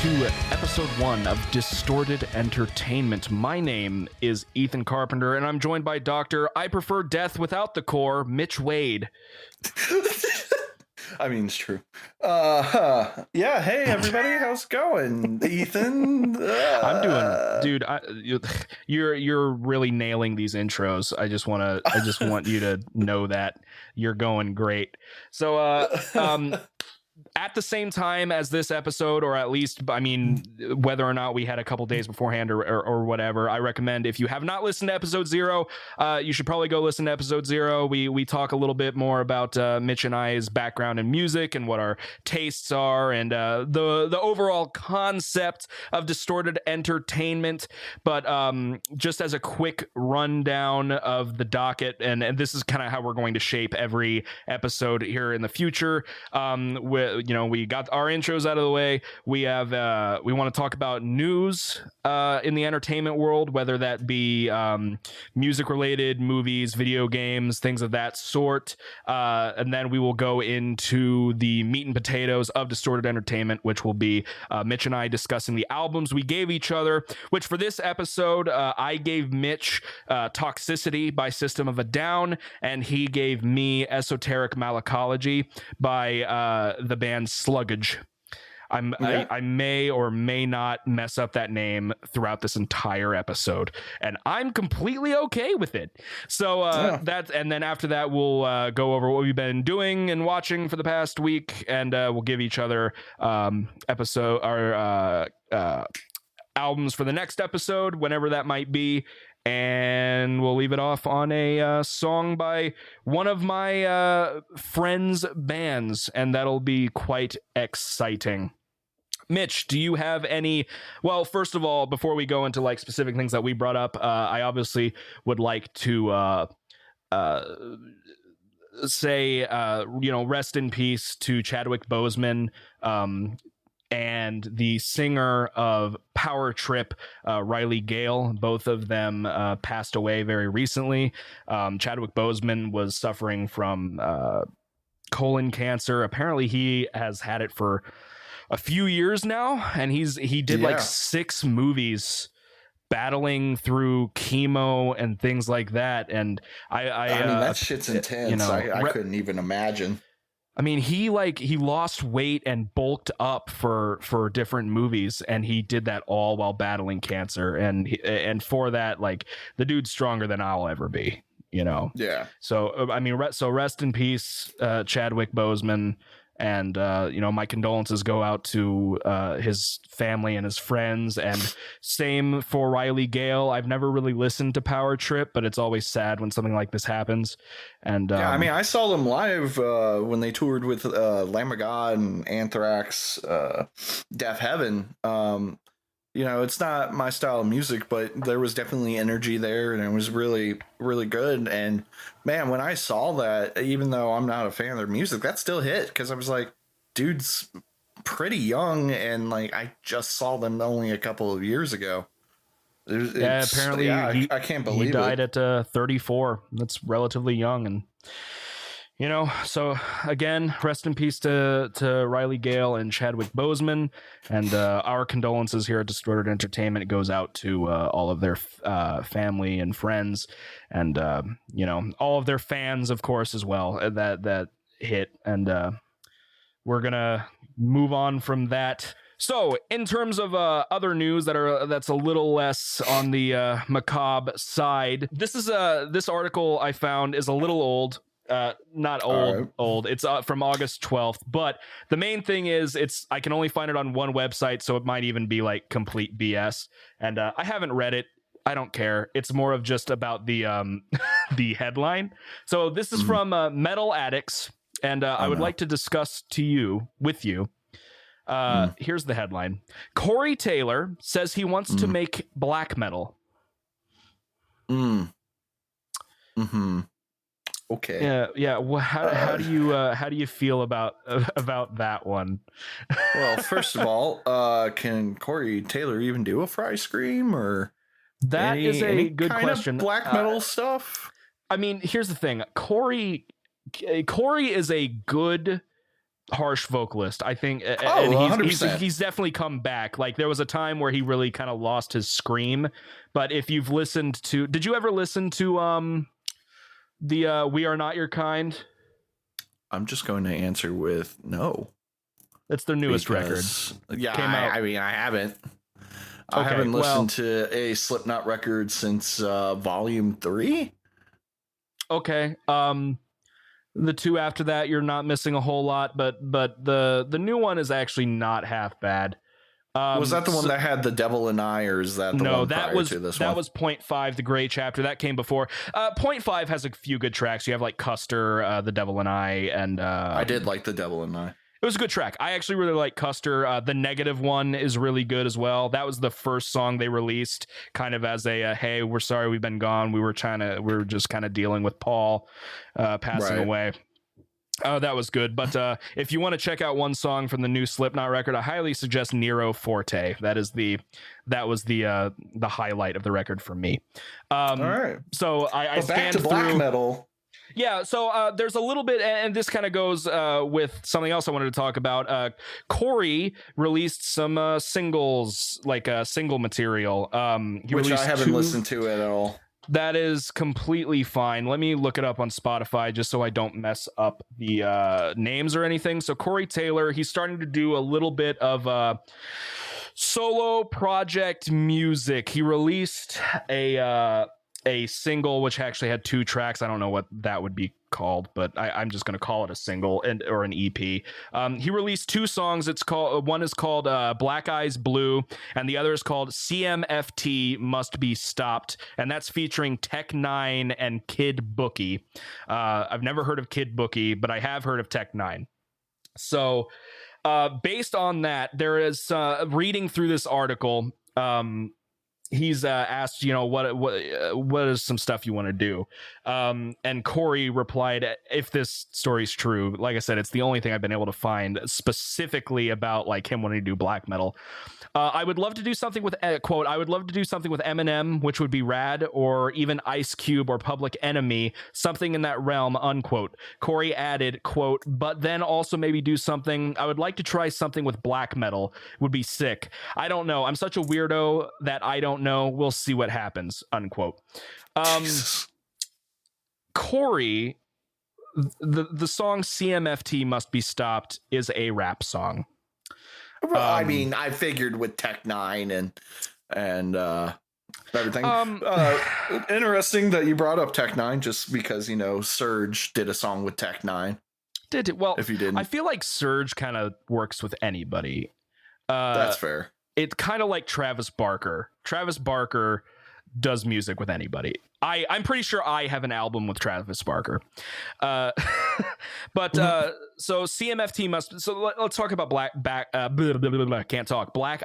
to episode 1 of Distorted Entertainment. My name is Ethan Carpenter, and I'm joined by Dr. I Prefer Death Without the Core, Mitch Wade. I mean, it's true. Yeah, hey, everybody, how's it going? Ethan? I'm doing, dude, you're really nailing these intros. I just want you to know that you're going great. So, at the same time as this episode, or at least, I mean, whether or not we had a couple days beforehand or whatever, I recommend, if you have not listened to episode 0, you should probably go listen to episode 0. We talk a little bit more about Mitch and I's background in music and what our tastes are, and the overall concept of distorted entertainment. But just as a quick rundown of the docket, and this is kind of how we're going to shape every episode here in the future. We got our intros out of the way. We want to talk about news in the entertainment world, whether that be music related, movies, video games, things of that sort. And then we will go into the meat and potatoes of distorted entertainment, which will be Mitch and I discussing the albums we gave each other, which for this episode, I gave Mitch Toxicity by System of a Down, and he gave me Esoteric Malacology by the band Slugdge. I may or may not mess up that name throughout this entire episode, and I'm completely okay with it. So and then after that, we'll go over what we've been doing and watching for the past week, and we'll give each other albums for the next episode, whenever that might be. And we'll leave it off on a song by one of my friends' bands, and that'll be quite exciting. Mitch, do you have any? Well, first of all, before we go into like specific things that we brought up, I obviously would like to say, rest in peace to Chadwick Boseman, and the singer of Power Trip, Riley Gale. Both of them passed away very recently. Chadwick Boseman was suffering from colon cancer. Apparently he has had it for a few years now, and he did like 6 movies battling through chemo and things like that. And I mean, that shit's intense. I couldn't even imagine. I mean, he lost weight and bulked up for different movies, and he did that all while battling cancer. And for that, like, the dude's stronger than I'll ever be, Yeah. So, I mean, rest in peace, Chadwick Boseman. And, my condolences go out to his family and his friends, and same for Riley Gale. I've never really listened to Power Trip, but it's always sad when something like this happens. And I mean, I saw them live when they toured with Lamb of God and Anthrax, Deaf Heaven. It's not my style of music, but there was definitely energy there, and it was really, really good. And man, when I saw that, even though I'm not a fan of their music, that still hit, because I was like, dude's pretty young, and like I just saw them only a couple of years ago. Apparently, I can't believe he died at 34. That's relatively young, and so again, rest in peace to Riley Gale and Chadwick Boseman, and our condolences here at Distorted Entertainment goes out to all of their family and friends, and all of their fans, of course, as well, that hit. And we're gonna move on from that. So, in terms of other news that's a little less on the macabre side, this article I found is a little old. Not old. It's from August 12th, but the main thing is I can only find it on one website, so it might even be like complete BS. And I haven't read it. I don't care. It's more of just about the the headline. So this is from Metal Addicts, and I would like to discuss with you. Here's the headline: Corey Taylor says he wants to make black metal. Okay. Yeah. Well, how do you feel about that one? Well, first of all, can Corey Taylor even do a fry scream, or that is a good question? Black metal stuff. I mean, here's the thing: Corey is a good harsh vocalist. I think he's definitely come back. Like there was a time where he really kind of lost his scream, but if you've listened to, did you ever listen to the We Are Not Your Kind? I'm just going to answer with no. It's their newest record. Yeah, I haven't. I haven't listened to a Slipknot record since Volume 3. Okay. The two after that, you're not missing a whole lot, but the new one is actually not half bad. Was that the one that had The Devil and I, or is that the one prior to this one? That was 0.5, the Gray Chapter. That came before. 0.5 has a few good tracks. You have like Custer, The Devil and I, and I did like The Devil and I. It was a good track. I actually really like Custer. The Negative one is really good as well. That was the first song they released, kind of as a hey, we're sorry we've been gone. We were just kind of dealing with Paul passing away. That was good. But if you want to check out one song from the new Slipknot record, I highly suggest Nero Forte. That was the highlight of the record for me. All right. So I scanned through black metal. Yeah, so there's a little bit, and this kind of goes with something else I wanted to talk about. Corey released some singles, like single material. Which I haven't listened to at all. That is completely fine. Let me look it up on Spotify just so I don't mess up the names or anything. So Corey Taylor, he's starting to do a little bit of solo project music. He released a single which actually had 2 tracks. I don't know what that would be called, but I'm just going to call it a single or an EP. He released 2 songs. One is called Black Eyes Blue, and the other is called CMFT Must Be Stopped, and that's featuring Tech Nine and Kid Bookie. I've never heard of Kid Bookie, but I have heard of Tech Nine. So based on that, there is reading through this article, he's asked, what is some stuff you want to do? And Corey replied, if this story's true, like I said, it's the only thing I've been able to find specifically about like him wanting to do black metal. I would love to do something with quote, I would love to do something with Eminem, which would be rad, or even Ice Cube or Public Enemy, something in that realm, unquote. Corey added, quote, but then also maybe do something. I would like to try something with black metal. Would be sick. I don't know. I'm such a weirdo that I don't know. We'll see what happens, unquote. Corey, the song CMFT Must Be Stopped is a rap song. I mean, I figured with Tech Nine and everything. Interesting that you brought up Tech Nine, just because Surge did a song with Tech Nine. Did it? Well, if you didn't, I feel like Surge kind of works with anybody. That's fair. It's kind of like Travis Barker. Travis Barker does music with anybody. I'm pretty sure I have an album with Travis Barker. But so CMFT must. So let's talk about Black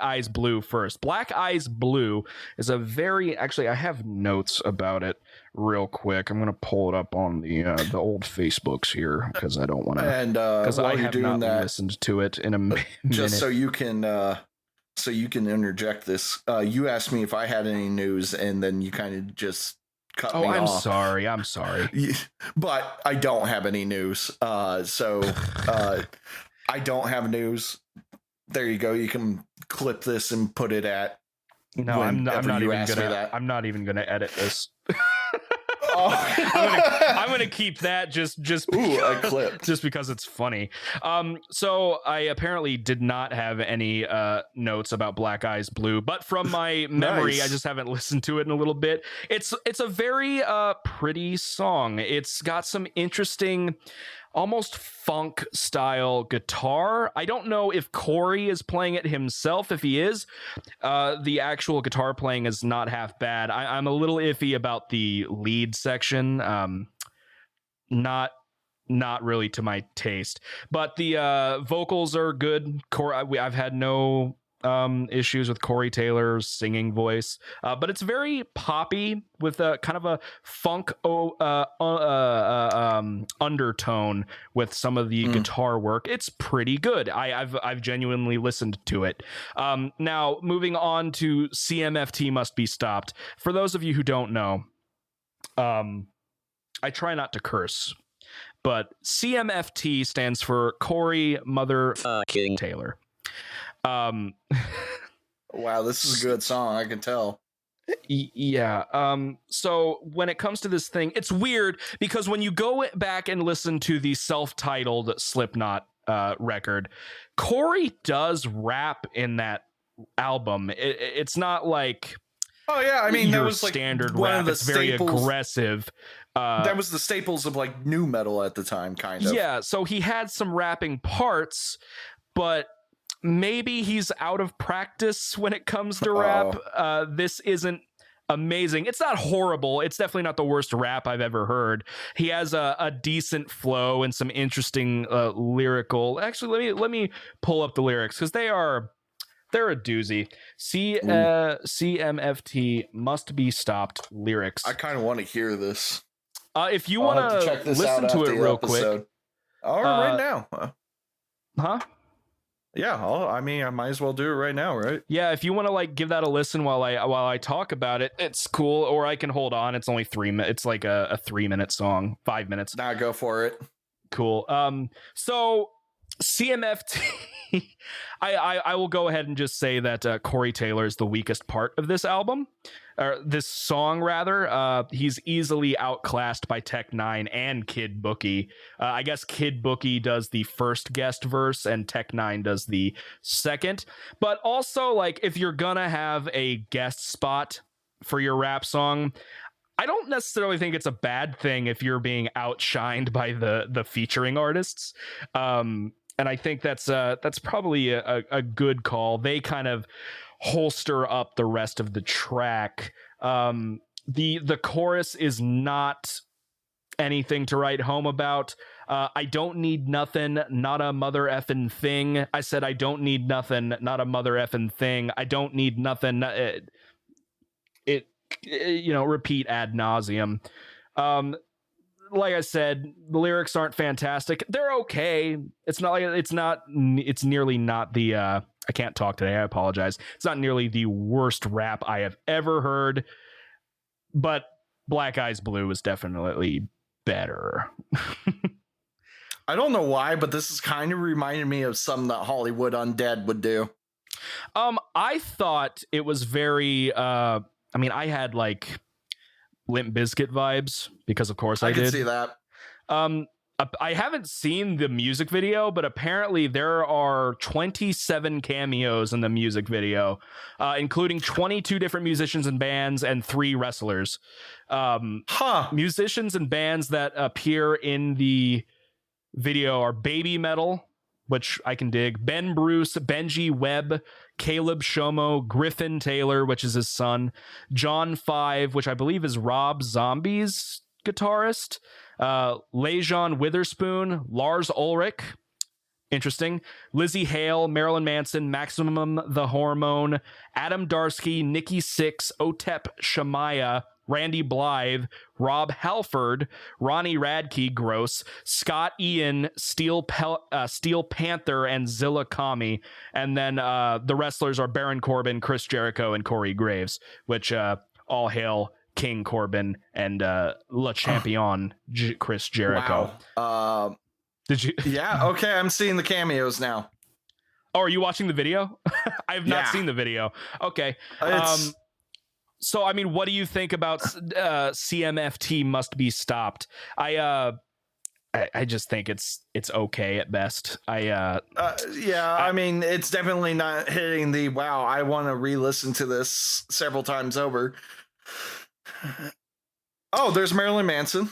Eyes Blue first. Black Eyes Blue is a actually I have notes about it real quick. I'm gonna pull it up on the old Facebooks here because I don't want to. And because I have not listened to it in a minute. Just so you can. So you can interject this. You asked me if I had any news, and then you kind of just cut me off. I'm sorry. But I don't have any news. So I don't have news. There you go. You can clip this and put it at. No, I'm not even gonna edit this. I'm gonna keep that just a clip just because it's funny. So I apparently did not have any notes about Black Eyes Blue, but from my memory, nice. I just haven't listened to it in a little bit. It's a very pretty song. It's got some interesting, almost funk style guitar. I don't know if Corey is playing it himself. If he is, the actual guitar playing is not half bad. I'm a little iffy about the lead section. Not really to my taste, but the vocals are good. I've had no issues with Corey Taylor's singing voice, but it's very poppy with a kind of a funk undertone with some of the guitar work. It's pretty good. I've genuinely listened to it. Now moving on to CMFT Must Be Stopped. For those of you who don't know, I try not to curse, but CMFT stands for Corey Mother Taylor. Wow, this is a good song, I can tell. Yeah. So when it comes to this thing, it's weird because when you go back and listen to the self-titled Slipknot record, Corey does rap in that album. It's not like, oh yeah, I mean, that was like standard one rap. of the It's very staples. aggressive. That was the staples of like new metal at the time, kind of. Yeah, so he had some rapping parts, but maybe he's out of practice when it comes to rap. This isn't amazing. It's not horrible. It's definitely not the worst rap I've ever heard. He has a decent flow and some interesting lyrical. Actually, let me pull up the lyrics because they're a doozy. CMFT must be stopped lyrics. I kind of want to hear this. If you want to listen to it real quick. Right now. Huh? Yeah, I might as well do it right now, right? Yeah, if you want to like give that a listen while I talk about it, it's cool. Or I can hold on. It's only 3 minutes. It's like a 3-minute song, 5 minutes. Now go for it. Cool. So CMFT, I will go ahead and just say that Corey Taylor is the weakest part of this album, or this song rather. He's easily outclassed by Tech Nine and Kid Bookie. I guess Kid Bookie does the first guest verse and Tech Nine does the second. But also, like, if you're gonna have a guest spot for your rap song, I don't necessarily think it's a bad thing if you're being outshined by the featuring artists. And I think that's probably a good call. They kind of holster up the rest of the track. The chorus is not anything to write home about. I don't need nothing, not a mother effing thing. I said I don't need nothing, not a mother effing thing. I don't need nothing. Repeat ad nauseum. Like I said, the lyrics aren't fantastic. They're okay. It's nearly not the I can't talk today. I apologize. It's not nearly the worst rap I have ever heard, but Black Eyes Blue is definitely better. I don't know why, but this is kind of reminding me of something that Hollywood Undead would do. I thought it was very I had like Limp Bizkit vibes because of course I did. I can see that. I haven't seen the music video, but apparently there are 27 cameos in the music video, including 22 different musicians and bands and 3 wrestlers. Musicians and bands that appear in the video are Baby Metal, which I can dig, Ben Bruce, Benji Webb, Caleb Shomo, Griffin Taylor, which is his son, John Five, which I believe is Rob Zombie's guitarist, Lejon Witherspoon, Lars Ulrich, interesting, Lizzie Hale, Marilyn Manson, Maximum the Hormone, Adam Darsky, Nikki Sixx, Otep Shamaya, Randy Blythe, Rob Halford, Ronnie Radke, gross, Scott Ian, Steel Panther, and Zilla Kami. And then the wrestlers are Baron Corbin, Chris Jericho, and Corey Graves, which all hail King Corbin and Le Champion Chris Jericho. Wow. Did you? Yeah, okay, I'm seeing the cameos now. Oh, are you watching the video? I have not seen the video. Okay. So, I mean, what do you think about CMFT must be stopped? I just think it's okay at best. I mean, it's definitely not hitting the wow. I want to re-listen to this several times over. Oh, there's Marilyn Manson.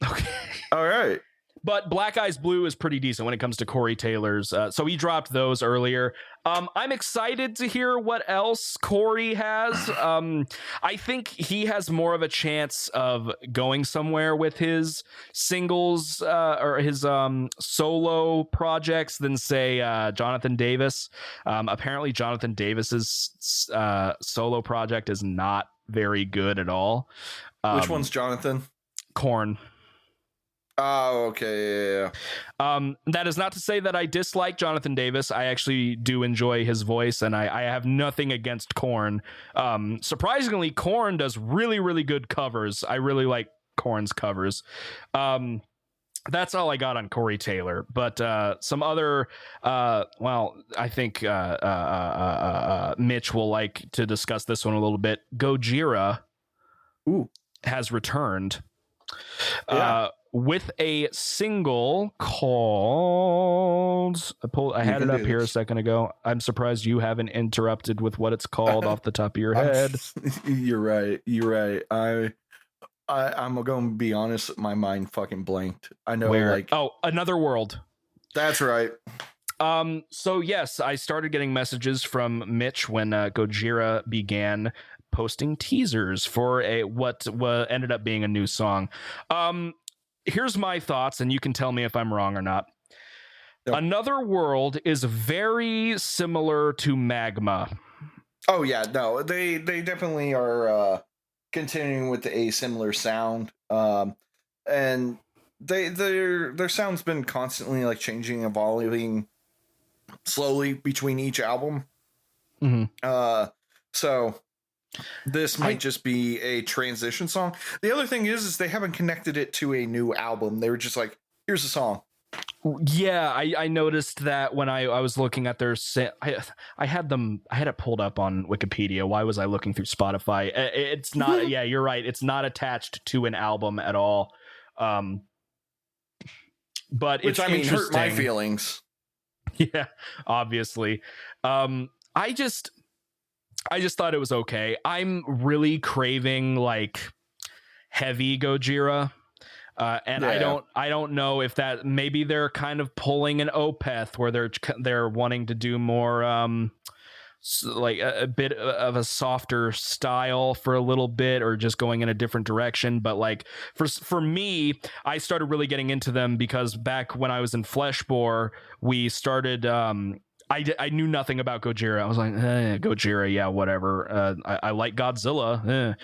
Okay. All right. But Black Eyes Blue is pretty decent when it comes to Corey Taylor's. So he dropped those earlier. I'm excited to hear what else Corey has. I think he has more of a chance of going somewhere with his singles or his solo projects than, say, Jonathan Davis. Apparently, Jonathan Davis's solo project is not very good at all. Which one's Jonathan? Korn. Oh, okay. Yeah. That is not to say that I dislike Jonathan Davis. I actually do enjoy his voice, and I have nothing against Korn. Surprisingly, Korn does really, really good covers. I really like Korn's covers. that's all I got on Corey Taylor. But some other, I think Mitch will like to discuss this one a little bit. Gojira has returned with a single called. I had it up here a second ago. I'm surprised you haven't interrupted with what it's called off the top of your head. You're right. I'm going to be honest. My mind fucking blanked. I know. Another World. That's right. So yes, I started getting messages from Mitch when Gojira began posting teasers for what ended up being a new song. Here's my thoughts, and you can tell me if I'm wrong or not. Yep. Another World is very similar to Magma. Oh yeah, no, they definitely are continuing with a similar sound, and their sound's been constantly like changing, evolving slowly between each album. Mm-hmm. So this might just be a transition song. The other thing is they haven't connected it to a new album. They were just like, here's a song. Yeah, I noticed that when I was looking at their I had it pulled up on Wikipedia. Why was I looking through Spotify? It's not. Yeah, you're right. It's not attached to an album at all. But which hurt my feelings. Yeah, obviously. I just thought it was okay. I'm really craving like heavy Gojira. And yeah. I don't know if that maybe they're kind of pulling an Opeth where they're wanting to do more like a bit of a softer style for a little bit, or just going in a different direction. But like for me, I started really getting into them because back when I was in Fleshbore, we started. I knew nothing about Gojira. I was like, Gojira, yeah, whatever. I like Godzilla,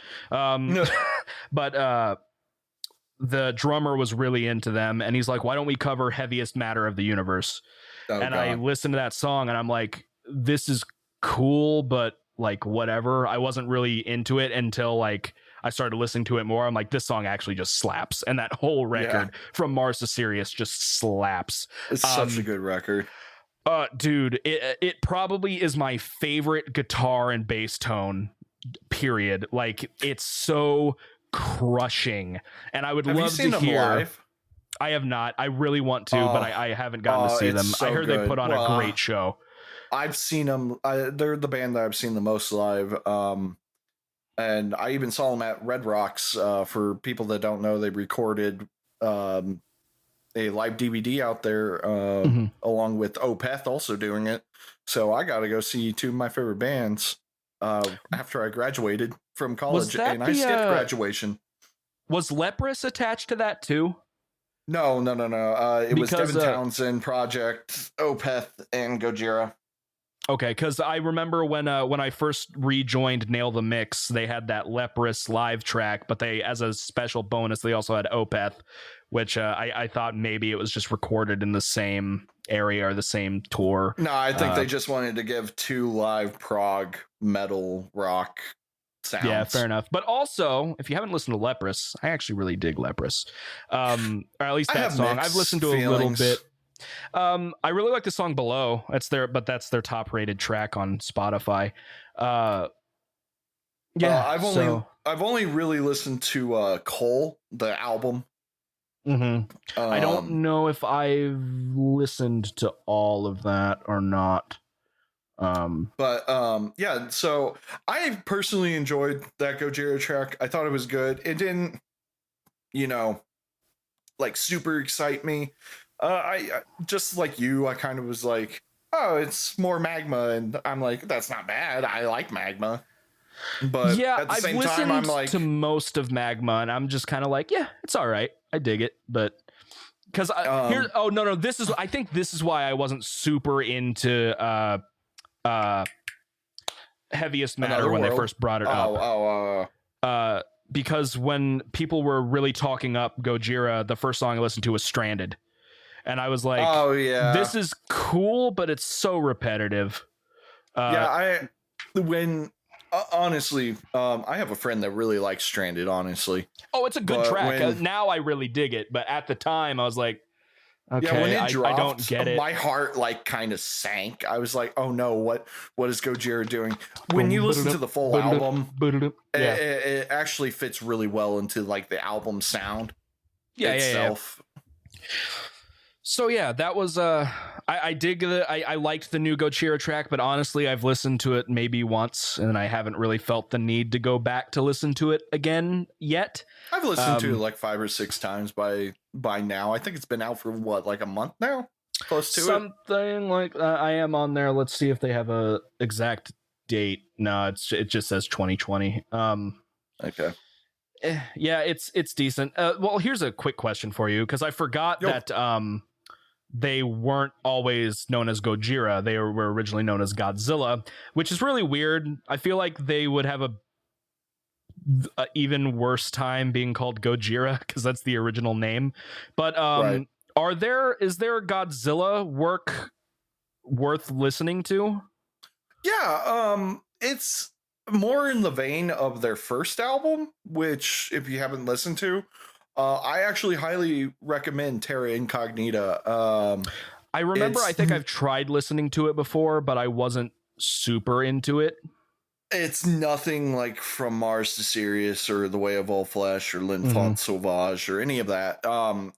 but. The drummer was really into them, and he's like, why don't we cover Heaviest Matter of the Universe? I listened to that song and I'm like, this is cool, but like whatever. I wasn't really into it until like I started listening to it more. I'm like, this song actually just slaps, and that whole record from Mars to Sirius just slaps. It's such a good record. Dude, it probably is my favorite guitar and bass tone, period. Like, it's so crushing, and I would love to hear them live? I have not. I really want to, but I haven't gotten to see them. So I heard they put on a great show. I've seen them. They're the band that I've seen the most live. And I even saw them at Red Rocks. For people that don't know, they recorded a live DVD out there along with Opeth also doing it. So I got to go see two of my favorite bands after I graduated from college, and I skipped graduation. Was Leprous attached to that too? No. It was Devin Townsend, Project, Opeth, and Gojira. Okay, because I remember when I first rejoined Nail the Mix, they had that Leprous live track, but they, as a special bonus, they also had Opeth, which I thought maybe it was just recorded in the same area or the same tour. No, I think they just wanted to give two live prog metal rock sounds. Yeah, fair enough. But also, if you haven't listened to Leprous, I actually really dig Leprous. Or at least that song. I've listened to a little bit. I really like the song Below. That's their top rated track on Spotify. I've only really listened to Cole, the album. I don't know if I've listened to all of that or not. Yeah, so I personally enjoyed that Gojira track. I thought it was good. It didn't, like super excite me. I just like you, I kind of was like, oh, it's more Magma, and I'm like, that's not bad. I like Magma. But yeah, at the same I've time, I'm like, to most of Magma, and I'm just kind of like, yeah, it's all right. I dig it, but because I think this is why I wasn't super into Heaviest Matter when they first brought it up. Because when people were really talking up Gojira, the first song I listened to was Stranded, and I was like, oh yeah, this is cool, but it's so repetitive. When honestly, I have a friend that really likes Stranded, honestly. Oh, it's a good track. Now I really dig it, but at the time I was like, okay, when it dropped, I don't get it. My heart like kind of sank. I was like, oh no, what is Gojira doing? When you listen to the full album, it actually fits really well into like the album sound itself. Yeah. So yeah, that was I dig I liked the new Gojira track, but honestly I've listened to it maybe once and I haven't really felt the need to go back to listen to it again yet. I've listened to it like 5 or 6 times by now. I think it's been out for what, like a month now? Close to something like I am on there. Let's see if they have a exact date. No, it just says 2020. Okay. Yeah, it's decent. Well, here's a quick question for you, because I forgot that they weren't always known as Gojira. They were originally known as Godzilla, which is really weird. I feel like they would have a even worse time being called Gojira because that's the original name. But right. is there Godzilla work worth listening to? Yeah, it's more in the vein of their first album, which if you haven't listened to, I actually highly recommend Terra Incognita. I remember I think I've tried listening to it before, but I wasn't super into it. It's nothing like From Mars to Sirius or The Way of All Flesh or L'Enfant Sauvage or any of that.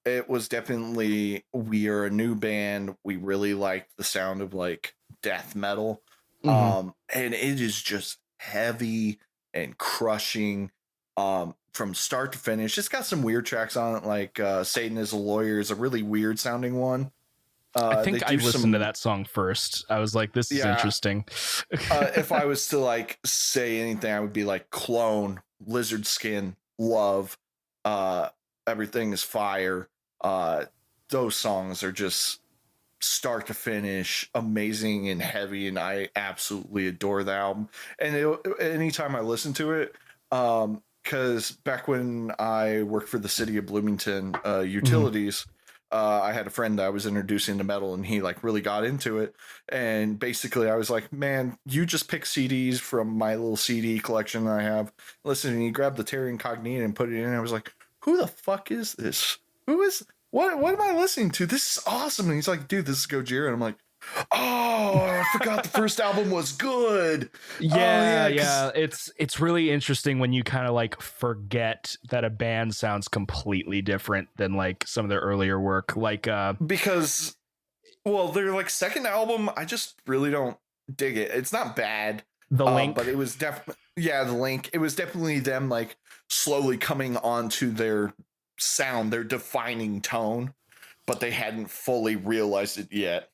It was definitely, we are a new band. We really liked the sound of like death metal. And it is just heavy and crushing from start to finish. It's got some weird tracks on it, like Satan is a Lawyer is a really weird sounding one. I think I listened to that song first. I was like, this is interesting. If I was to like say anything, I would be like Clone, Lizard Skin, Love, Everything is Fire. Those songs are just start to finish amazing and heavy, and I absolutely adore the album. And anytime I listen to it, because back when I worked for the city of Bloomington utilities, I had a friend that I was introducing to metal, and he like really got into it. And basically I was like, man, you just pick CDs from my little CD collection that I have. Listen, and he grabbed the Terra Incognita and put it in. I was like, who the fuck is this? What am I listening to? This is awesome. And he's like, dude, this is Gojira. And I'm like, oh, I forgot the first album was good. Yeah. It's really interesting when you kind of like forget that a band sounds completely different than like some of their earlier work. Like because, well, their like second album, I just really don't dig it. It's not bad. The Link, but it was definitely The Link. It was definitely them like slowly coming onto their sound, their defining tone, but they hadn't fully realized it yet.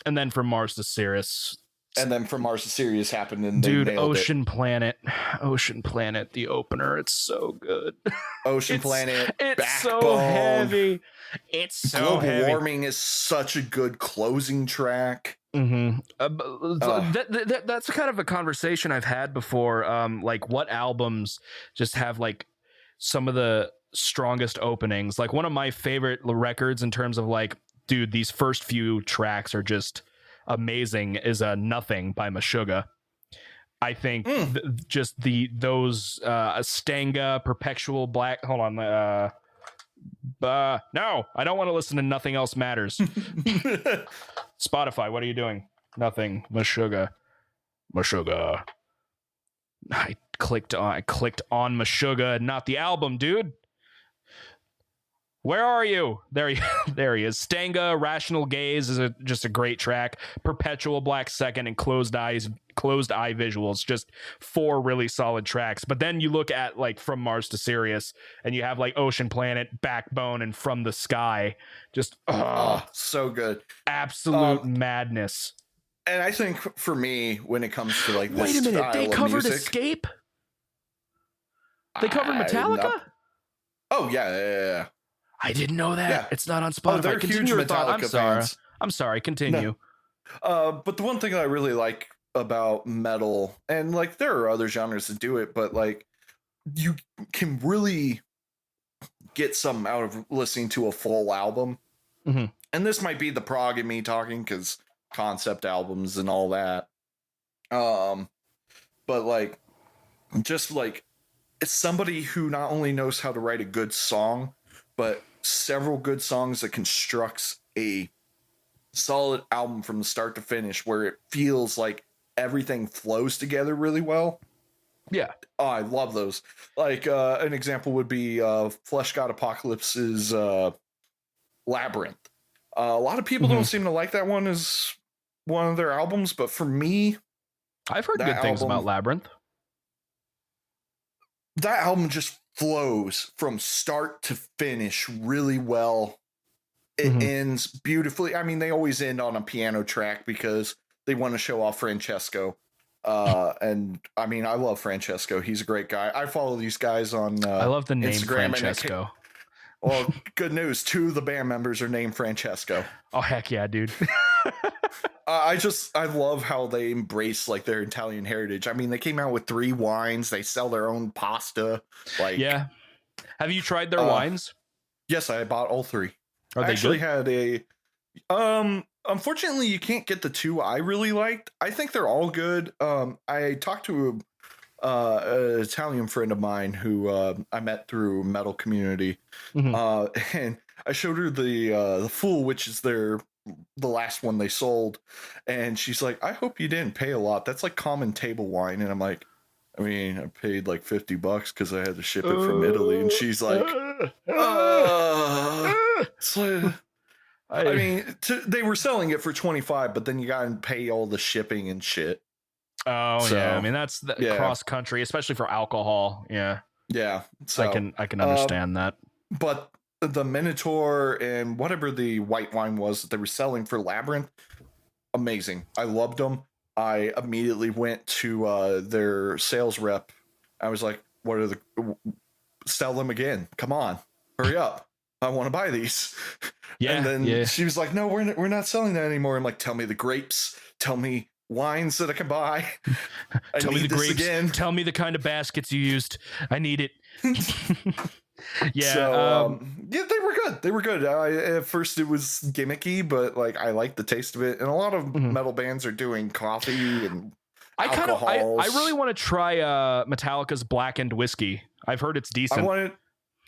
And then From Mars to Sirius. Happened, and dude, Ocean Planet, the opener. It's so good. Planet. It's Backbone. So heavy. It's so Global heavy. Warming is such a good closing track. That's kind of a conversation I've had before. Like what albums just have like some of the strongest openings? Like one of my favorite records in terms of like, dude, these first few tracks are just amazing, is Nothing by Meshuggah. I think just those Stanga, Perpetual Black. Hold on. No, I don't want to listen to Nothing Else Matters. Spotify, what are you doing? Nothing. Meshuggah. I clicked on Meshuggah, not the album, dude. Where are you? There he is. Stanga, Rational Gaze is just a great track. Perpetual Black second, and Closed Eye Visuals. Just 4 really solid tracks. But then you look at like From Mars to Sirius, and you have like Ocean Planet, Backbone, and From the Sky. Just so good. Absolute madness. And I think for me, when it comes to like this, wait a minute, they covered music, Escape. They covered Metallica. Oh yeah. I didn't know that. Yeah. It's not on Spotify. Oh, they're huge Metallica fans. I'm sorry. Continue. No. But the one thing I really like about metal, and like there are other genres that do it, but like you can really get something out of listening to a full album. And this might be the prog in me talking, because concept albums and all that. But but like just like it's somebody who not only knows how to write a good song, but several good songs that constructs a solid album from the start to finish where it feels like everything flows together really well. Yeah. Oh, I love those. Like an example would be Flesh God Apocalypse's Labyrinth. A lot of people don't seem to like that one as one of their albums, but for me, I've heard good things about Labyrinth. That album just flows from start to finish really well. It ends beautifully. I mean, they always end on a piano track because they want to show off Francesco. And I mean, I love Francesco. He's a great guy. I follow these guys on I love the name Instagram. Francesco. Well, good news. 2 of the band members are named Francesco. Oh, heck yeah, dude. I love how they embrace like their Italian heritage. I mean, they came out with 3 wines. They sell their own pasta. Like, yeah. Have you tried their wines? Yes, I bought all 3. Are they actually good? Had a unfortunately you can't get the 2 I really liked. I think they're all good. I talked to an Italian friend of mine who I met through metal community. And I showed her the Fool, which is the last one they sold, and she's like, I hope you didn't pay a lot. That's like common table wine. And I'm like, I mean, I paid like $50 because I had to ship it from Italy. And she's like, so, I mean, they were selling it for $25, but then you got to pay all the shipping and shit. Oh, so, yeah. I mean, that's cross country, especially for alcohol. Yeah. Yeah. So I can understand that. But the Minotaur and whatever the white wine was that they were selling for Labyrinth, amazing. I loved them. I immediately went to their sales rep. I was like, what are sell them again. Come on, hurry up. I want to buy these. Yeah. And then she was like, no, we're not selling that anymore. I'm like, tell me the grapes. Tell me wines that I can buy. Tell me the grapes again. Tell me the kind of baskets you used. I need it. Yeah. So, yeah, they were good. They were good. At first it was gimmicky, but like I liked the taste of it. And a lot of metal bands are doing coffee and alcohols. I really want to try Metallica's Blackened Whiskey. I've heard it's decent.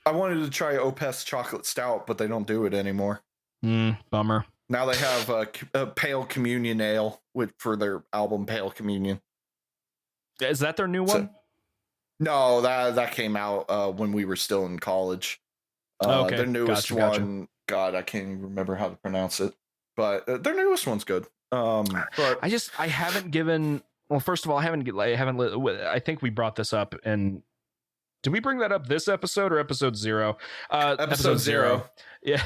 I wanted to try Opus Chocolate Stout, but they don't do it anymore. Bummer. Now they have a Pale Communion Ale for their album Pale Communion. Is that their new one? No, that came out when we were still in college. Okay. Their newest one, God, I can't even remember how to pronounce it. But their newest one's good. But I haven't given. Well, first of all, I think we brought this up, and did we bring that up this episode or episode 0? Episode 0. Yeah.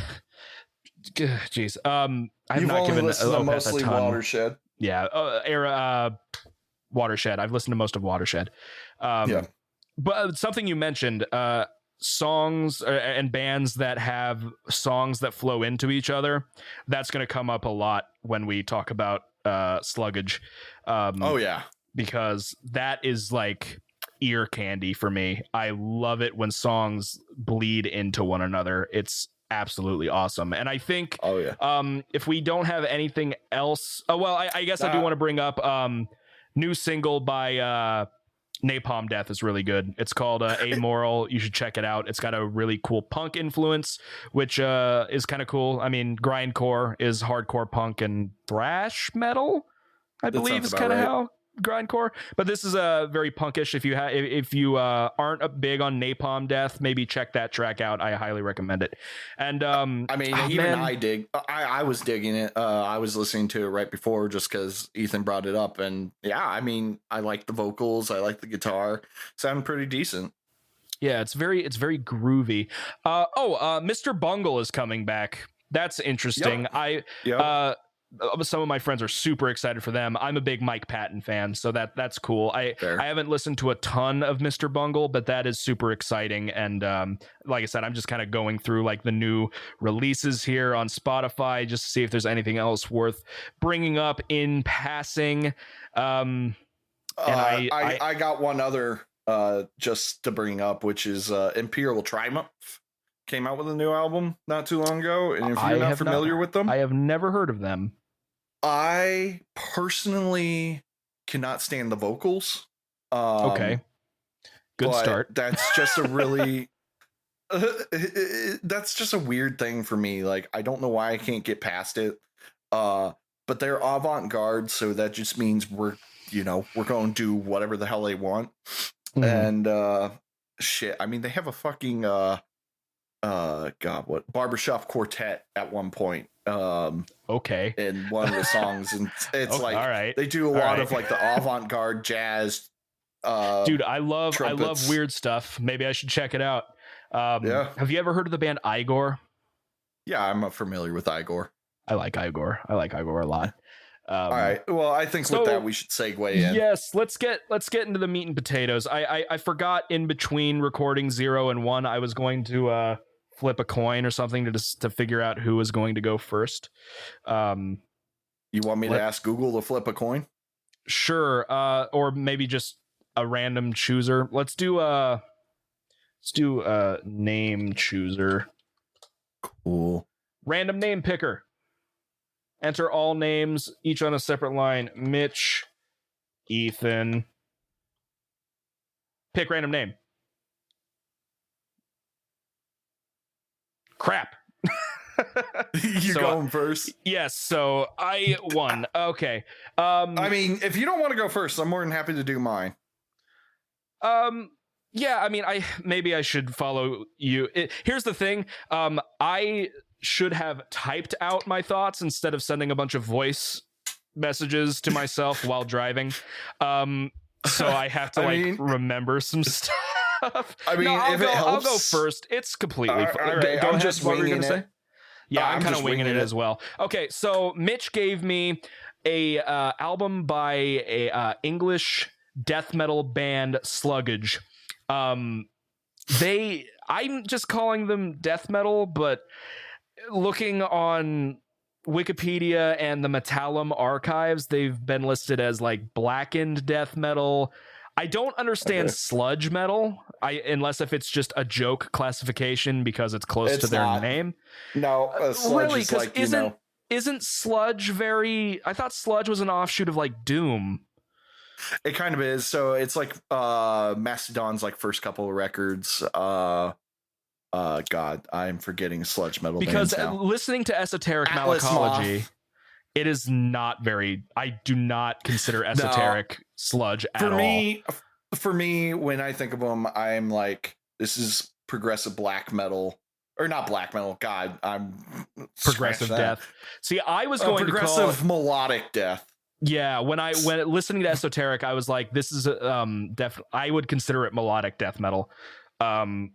Jeez. I've You've not only given listened to mostly Watershed. Yeah. Watershed. I've listened to most of Watershed. But something you mentioned, songs and bands that have songs that flow into each other, that's going to come up a lot when we talk about Slugdge. Because that is like ear candy for me. I love it when songs bleed into one another. It's absolutely awesome. And I think if we don't have anything else, I guess I do want to bring up new single by Napalm Death is really good. It's called Amoral. You should check it out. It's got a really cool punk influence, which is kind of cool. I mean, grindcore is hardcore punk and thrash metal, I believe is kind of how grindcore. But this is a very punkish. If you aren't big on Napalm Death, maybe check that track out. I highly recommend it. And I was digging it. I was listening to it right before just because Ethan brought it up, and I mean, I like the vocals, I like the guitar, sound pretty decent. Yeah, it's very groovy. Mr. Bungle is coming back. That's interesting. Some of my friends are super excited for them. I'm a big Mike Patton fan, so that's cool. I haven't listened to a ton of Mr. Bungle, but that is super exciting. And like I said, I'm just kind of going through like the new releases here on Spotify just to see if there's anything else worth bringing up in passing. I got one other just to bring up, which is Imperial Triumph. Came out with a new album not too long ago, and if you're not familiar with them, I have never heard of them. I personally cannot stand the vocals. Okay. Good start. That's just a really that's just a weird thing for me. Like, I don't know why I can't get past it. But they're avant-garde, so that just means we're going to do whatever the hell they want. And shit, I mean, they have a fucking barbershop quartet at one point. Okay. In one of the songs, and it's all right. They do a lot of like the avant-garde jazz. Dude, I love weird stuff. Maybe I should check it out. Yeah. Have you ever heard of the band Igor? Yeah, I'm familiar with Igor. I like Igor a lot. All right. Well, I think with that we should segue in. Yes, let's get into the meat and potatoes. I forgot in between recording 0 and 1, I was going to flip a coin or something to figure out who was going to go first. You want me to ask Google to flip a coin? Sure. Or maybe just a random chooser. Let's do a name chooser. Cool. Random name picker. Enter all names, each on a separate line. Mitch, Ethan. Pick random name. Crap. You going first? Yes, so I won. Okay. I mean, if you don't want to go first, I'm more than happy to do mine. Yeah, I mean, maybe I should follow you. Here's the thing. I should have typed out my thoughts instead of sending a bunch of voice messages to myself while driving. So I have to remember some stuff. I mean, if it helps, I'll go first. It's completely fine. All right, I'm just what were you winging gonna it. say? Yeah, I'm kind of winging it as well. Okay, so Mitch gave me a album by a English death metal band, Slugdge. I'm just calling them death metal, but looking on Wikipedia and the Metallum archives, they've been listed as like blackened death metal. I don't understand sludge metal, unless if it's just a joke classification because it's close to their name. No, sludge really, is like, isn't sludge very? I thought sludge was an offshoot of like doom. It kind of is. So it's like Mastodon's like first couple of records. God, I'm forgetting sludge metal because bands now. Listening to Esoteric Malacology, it is not very. I do not consider esoteric sludge at all. For me, when I think of them, I'm like, this is progressive black metal. Or not black metal. God, I'm progressive death. See, I was going to call progressive melodic death. Yeah, when listening to Esoteric, I was like, this is I would consider it melodic death metal. And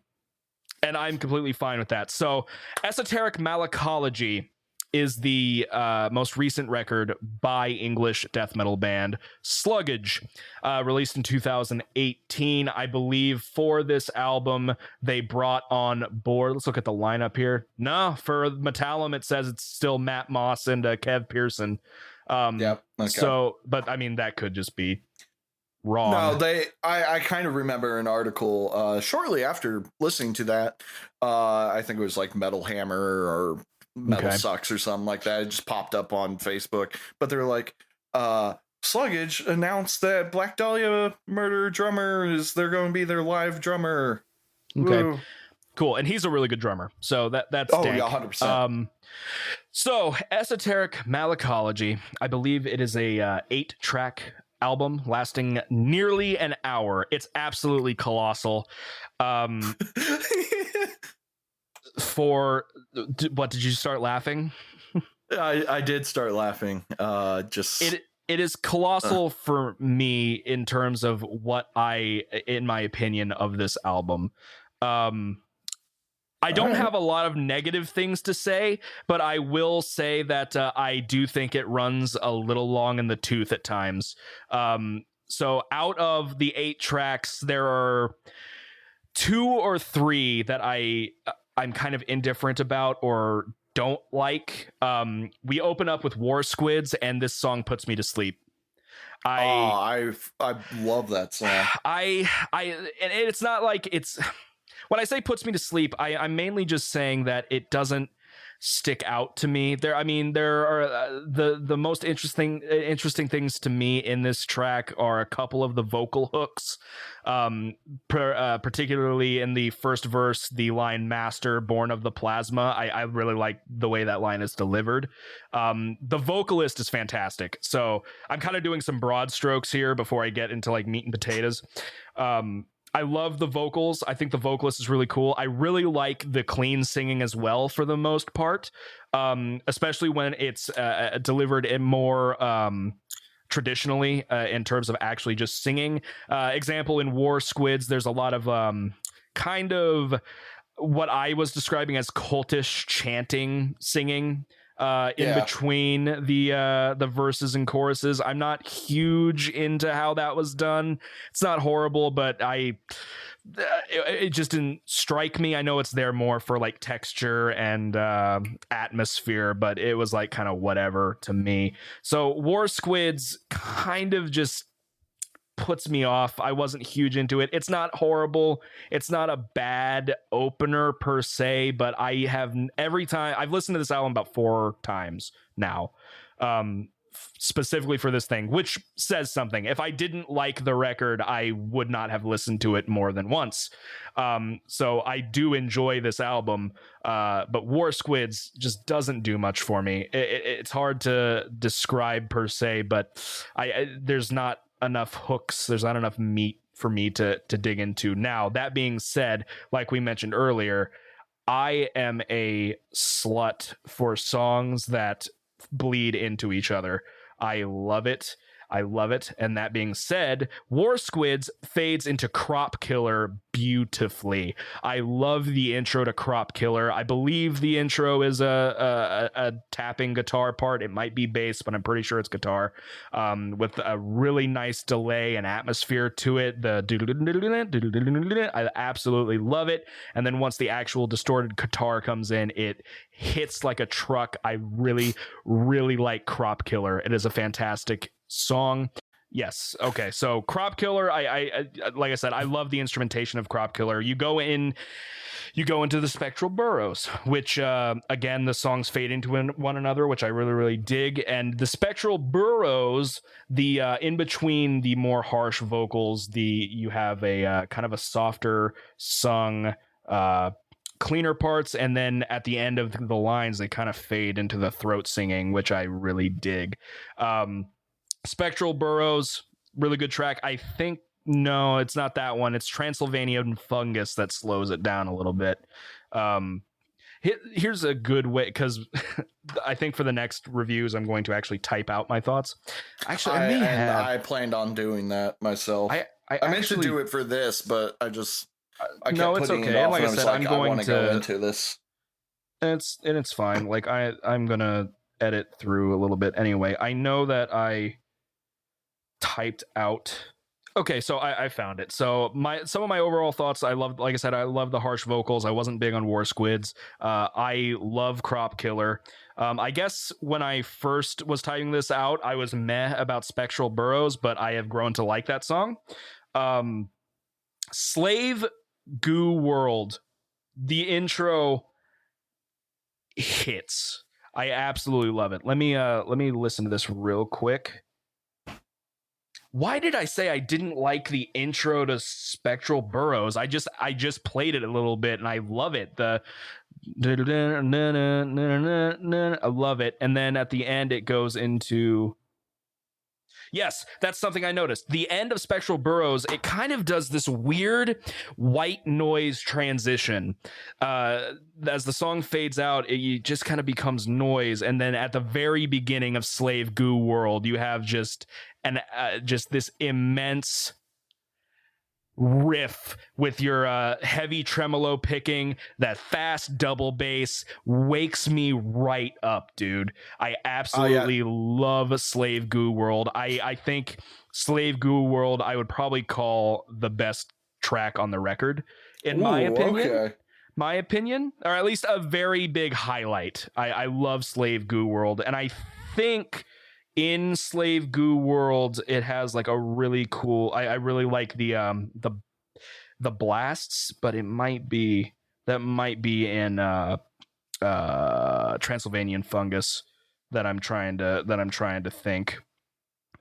I'm completely fine with that. So, Esoteric Malacology is the most recent record by English death metal band Slugdge, released in 2018. I believe for this album, they brought on board, let's look at the lineup here. No, for Metallum, it says it's still Matt Moss and Kev Pearson. Yep. Okay. So, but I mean, that could just be wrong. No, I kind of remember an article shortly after listening to that. I think it was like Metal Hammer or Metal Sucks or something like that. It just popped up on Facebook, but they're like, Slugdge announced that Black Dahlia Murder drummer they're going to be their live drummer. Okay. Woo. Cool. And he's a really good drummer. So that's dank. Yeah, 100%. So Esoteric Malacology, I believe it is a 8-track album lasting nearly an hour. It's absolutely colossal. For what, did you start laughing? I did start laughing. It is colossal for me in terms of what in my opinion of this album. I don't have a lot of negative things to say, but I will say that I do think it runs a little long in the tooth at times. So out of the 8 tracks, there are 2 or 3 that I'm kind of indifferent about or don't like. We open up with War Squids, and this song puts me to sleep. I love that song. And it's not like it's. When I say puts me to sleep, I'm mainly just saying that it doesn't stick out to me. There are the most interesting things to me in this track are a couple of the vocal hooks, particularly in the first verse, the line "Master, born of the plasma." I really like the way that line is delivered. The vocalist is fantastic. So I'm kind of doing some broad strokes here before I get into like meat and potatoes. I love the vocals. I think the vocalist is really cool. I really like the clean singing as well for the most part, especially when it's delivered in more traditionally in terms of actually just singing. Example, in War Squids, there's a lot of kind of what I was describing as cultish chanting singing in between the verses and choruses. I'm not huge into how that was done. It's not horrible, but it just didn't strike me. I know it's there more for like texture and atmosphere, but it was like kind of whatever to me. So War Squids kind of just puts me off. I wasn't huge into it. It's not horrible. It's not a bad opener per se, but I have every time I've listened to this album about 4 times now, specifically for this thing, which says something. If I didn't like the record, I would not have listened to it more than once. So I do enjoy this album, but War Squids just doesn't do much for me. It's hard to describe per se, but there's not enough hooks, there's not enough meat for me to dig into. Now, that being said, like we mentioned earlier, I am a slut for songs that bleed into each other. I love it. And that being said, War Squids fades into Crop Killer beautifully. I love the intro to Crop Killer. I believe the intro is a tapping guitar part. It might be bass, but I'm pretty sure it's guitar, with a really nice delay and atmosphere to it. I absolutely love it. And then once the actual distorted guitar comes in, it hits like a truck. I really, really like Crop Killer. It is a fantastic song. Yes. Okay. So Crop Killer, I like I said, I love the instrumentation of Crop Killer. You go into the Spectral Burrows, which again, the songs fade into one another, which I really, really dig. And the Spectral Burrows, the in between the more harsh vocals, you have a kind of a softer sung cleaner parts, and then at the end of the lines they kind of fade into the throat singing, which I really dig. Spectral Burrows, really good track. I think, no, it's not that one. It's Transylvanian Fungus that slows it down a little bit. Here's a good way, because I think for the next reviews I'm going to actually type out my thoughts. Actually, I planned on doing that myself. I meant to do it for this, but I kept putting it off. Like I said, I'm going to go into this. And it's fine. Like I'm gonna edit through a little bit anyway. I know that I typed out. Okay, so I found it. So some of my overall thoughts, I love, like I said, I love the harsh vocals. I wasn't big on War Squids. I love Crop Killer. I guess when I first was typing this out, I was meh about Spectral Burrows, but I have grown to like that song. Slave Goo World, the intro hits. I absolutely love it. Let me listen to this real quick. Why did I say I didn't like the intro to Spectral Burrows? I just played it a little bit and I love it. I love it. And then at the end it goes into... Yes, that's something I noticed. The end of Spectral Burrows, it kind of does this weird white noise transition. As the song fades out, it just kind of becomes noise. And then at the very beginning of Slave Goo World, you have just this immense riff with your heavy tremolo picking. That fast double bass wakes me right up, dude. I absolutely love Slave Goo World. I think Slave Goo World I would probably call the best track on the record, in my opinion. Okay. My opinion, or at least a very big highlight. I love Slave Goo World, and I think in Slave Goo World it has like a really cool... I really like the blasts, but that might be in Transylvanian Fungus that I'm trying to think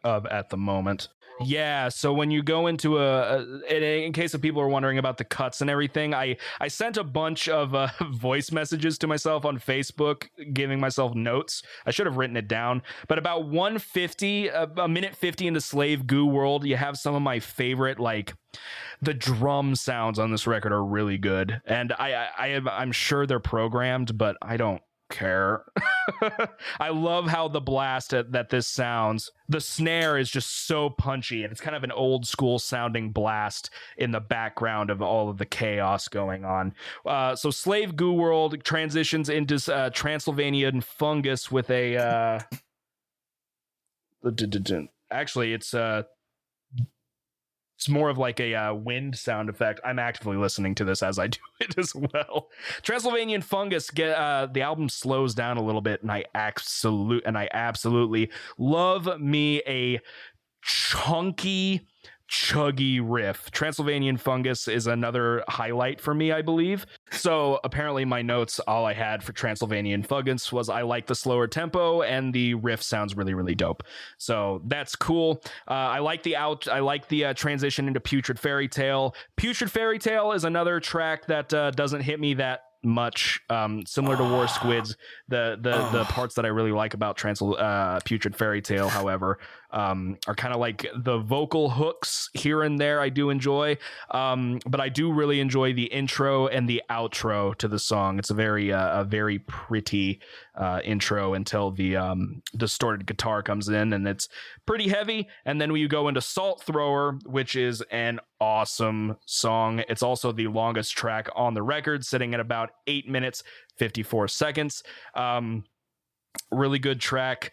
of at the moment. Yeah, so when you go into in case of people are wondering about the cuts and everything, I sent a bunch of voice messages to myself on Facebook, giving myself notes. I should have written it down, but about 150, a minute 50 into Slave Goo World, you have some of my favorite, like, the drum sounds on this record are really good, and I'm sure they're programmed, but I don't care. I love how the blast that this sounds. The snare is just so punchy, and it's kind of an old school sounding blast in the background of all of the chaos going on. So Slave Goo World transitions into Transylvanian Fungus with a actually it's more of like a wind sound effect. I'm actively listening to this as I do it as well. Transylvanian Fungus, the album slows down a little bit, and I absolutely love me a chunky, chuggy riff. Transylvanian Fungus is another highlight for me, I believe. So apparently my notes, all I had for Transylvanian Fungus was I like the slower tempo and the riff sounds really, really dope. So that's cool. I like the transition into Putrid Fairy Tale. Putrid Fairy Tale is another track that doesn't hit me that much, similar to War Squids. The parts that I really like about Putrid Fairy Tale, however, are kind of like the vocal hooks here and there I do enjoy, but I do really enjoy the intro and the outro to the song. It's a very pretty intro until the distorted guitar comes in, and it's pretty heavy. And then when you go into Salt Thrower, which is an awesome song, it's also the longest track on the record, sitting at about 8 minutes 54 seconds. Really good track.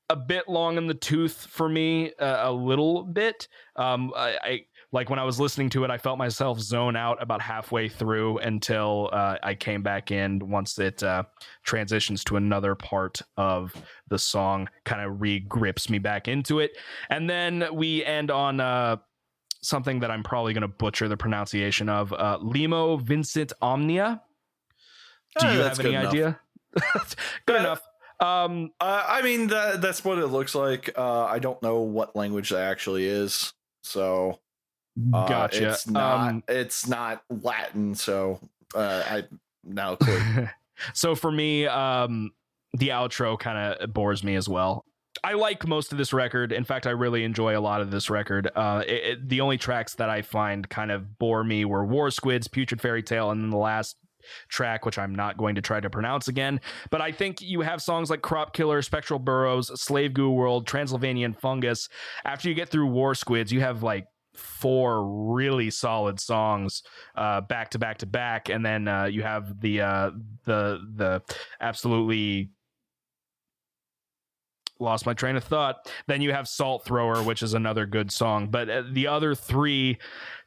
A bit long in the tooth for me, a little bit. I like when I was listening to it, I felt myself zone out about halfway through until I came back in once it transitions to another part of the song, kind of re-grips me back into it. And then we end on something that I'm probably going to butcher the pronunciation of, Limo Vincit Omnia. Do you have any idea? Good enough. I mean, that's what it looks like. I don't know what language that actually is, so gotcha. It's not Latin, so I now clue. So for me, the outro kind of bores me as well. I like most of this record. In fact, I really enjoy a lot of this record. The only tracks that I find kind of bore me were War Squids, Putrid Fairy Tale, and then the last track, which I'm not going to try to pronounce again. But I think you have songs like Crop Killer, Spectral Burrows, Slave Goo World, Transylvanian Fungus. After you get through War Squids, you have like 4 really solid songs back to back to back, and then you have the absolutely lost my train of thought. Then you have Salt Thrower, which is another good song, but the other 3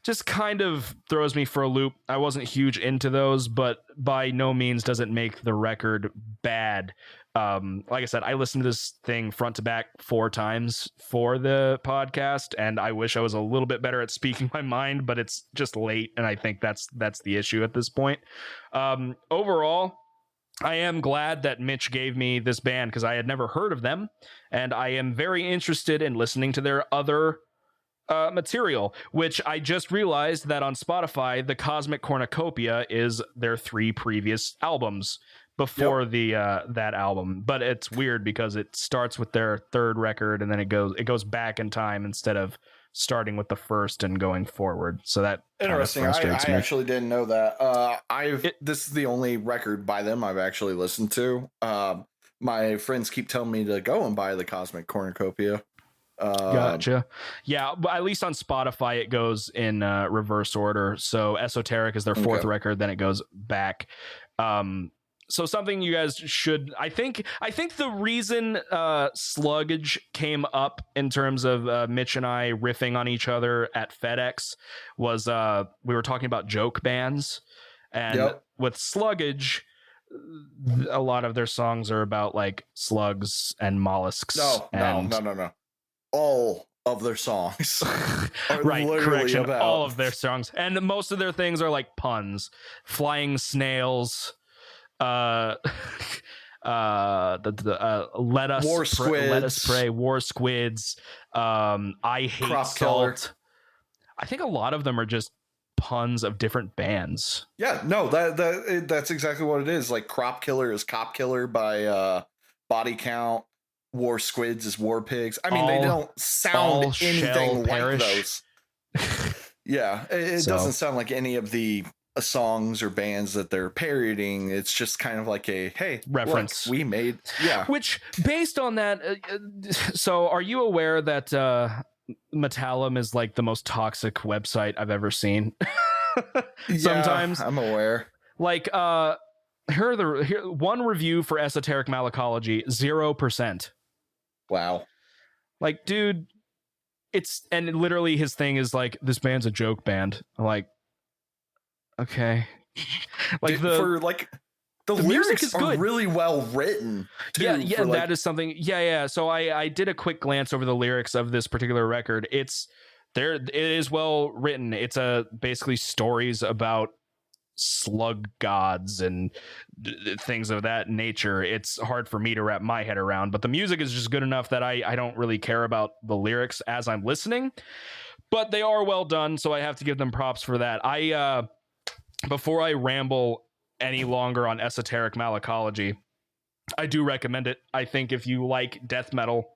just kind of throws me for a loop. I wasn't huge into those, but by no means does it make the record bad. Like I said, I listened to this thing front to back 4 times for the podcast, and I wish I was a little bit better at speaking my mind, but it's just late, and I think that's the issue at this point. Overall, I am glad that Mitch gave me this band because I had never heard of them, and I am very interested in listening to their other material, which I just realized that on Spotify, the Cosmic Cornucopia is their 3 previous albums before that album. But it's weird because it starts with their 3rd record, and then it goes back in time instead of starting with the first and going forward. So that interesting. I actually didn't know that. This is the only record by them I've actually listened to. My friends keep telling me to go and buy the Cosmic Cornucopia. Gotcha. Yeah, but at least on Spotify it goes in reverse order. So Esoteric is their 4th record, then it goes back. So something you guys should, I think the reason Slugdge came up in terms of Mitch and I riffing on each other at FedEx was we were talking about joke bands, and with Slugdge, a lot of their songs are about like slugs and mollusks. No. All of their songs are right, correction, about all of their songs, and most of their things are like puns, flying snails, uh let us War let us Squids. pray, War Squids, I hate Crop salt. Killer. I think a lot of them are just puns of different bands. Yeah, no, that's exactly what it is. Like Crop Killer is Cop Killer by Body Count. War Squids is War Pigs. I mean, they don't sound anything like those. Yeah, it doesn't sound like any of the songs or bands that they're parodying. It's just kind of like a, hey, reference look, we made. Yeah. Which, based on that, so are you aware that Metallum is like the most toxic website I've ever seen? Sometimes I'm aware. Like here one review for Esoteric Malacology, 0%. Wow. Like, dude, it's, and literally his thing is like, this band's a joke band. I'm like, okay. Like the lyrics are really well written too. Yeah, that is something. Yeah. So I did a quick glance over the lyrics of this particular record. It is well written. It's basically stories about slug gods and things of that nature. It's hard for me to wrap my head around, but the music is just good enough that I don't really care about the lyrics as I'm listening, but they are well done, so I have to give them props for that. Before I ramble any longer on Esoteric Malacology, I do recommend it. I think if you like death metal,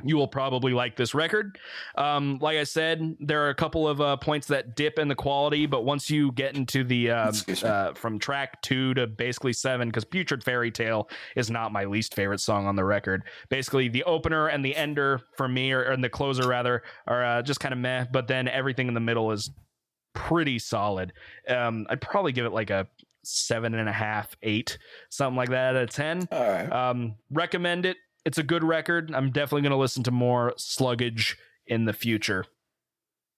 you will probably like this record. Like I said, there are a couple of points that dip in the quality, but once you get into the from track 2 to basically 7, because Putrid Fairy Tale is not my least favorite song on the record. Basically, the opener and the ender for me, or the closer rather, are just kind of meh, but then everything in the middle is pretty solid. I'd probably give it like a 7.5, 8, something like that out of 10. All right. Recommend it. It's a good record. I'm definitely going to listen to more Slugdge in the future.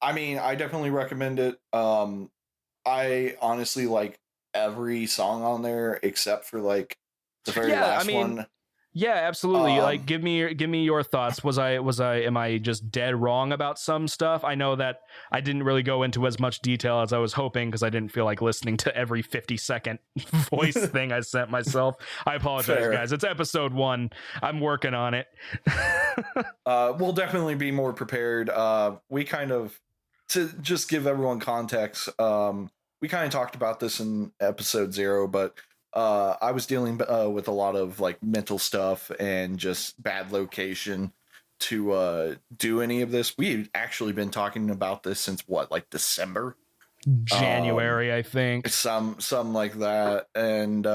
I mean, I definitely recommend it. I honestly like every song on there except for like the very last one. Yeah, absolutely. Like, give me your thoughts. Am I just dead wrong about some stuff? I know that I didn't really go into as much detail as I was hoping because I didn't feel like listening to every 50-second voice thing I sent myself. I apologize, guys. It's episode 1. I'm working on it. We'll definitely be more prepared. We kind of, to just give everyone context, we kind of talked about this in episode 0, but I was dealing with a lot of like mental stuff and just bad location to do any of this. We've actually been talking about this since like December, January, I think, some like that. And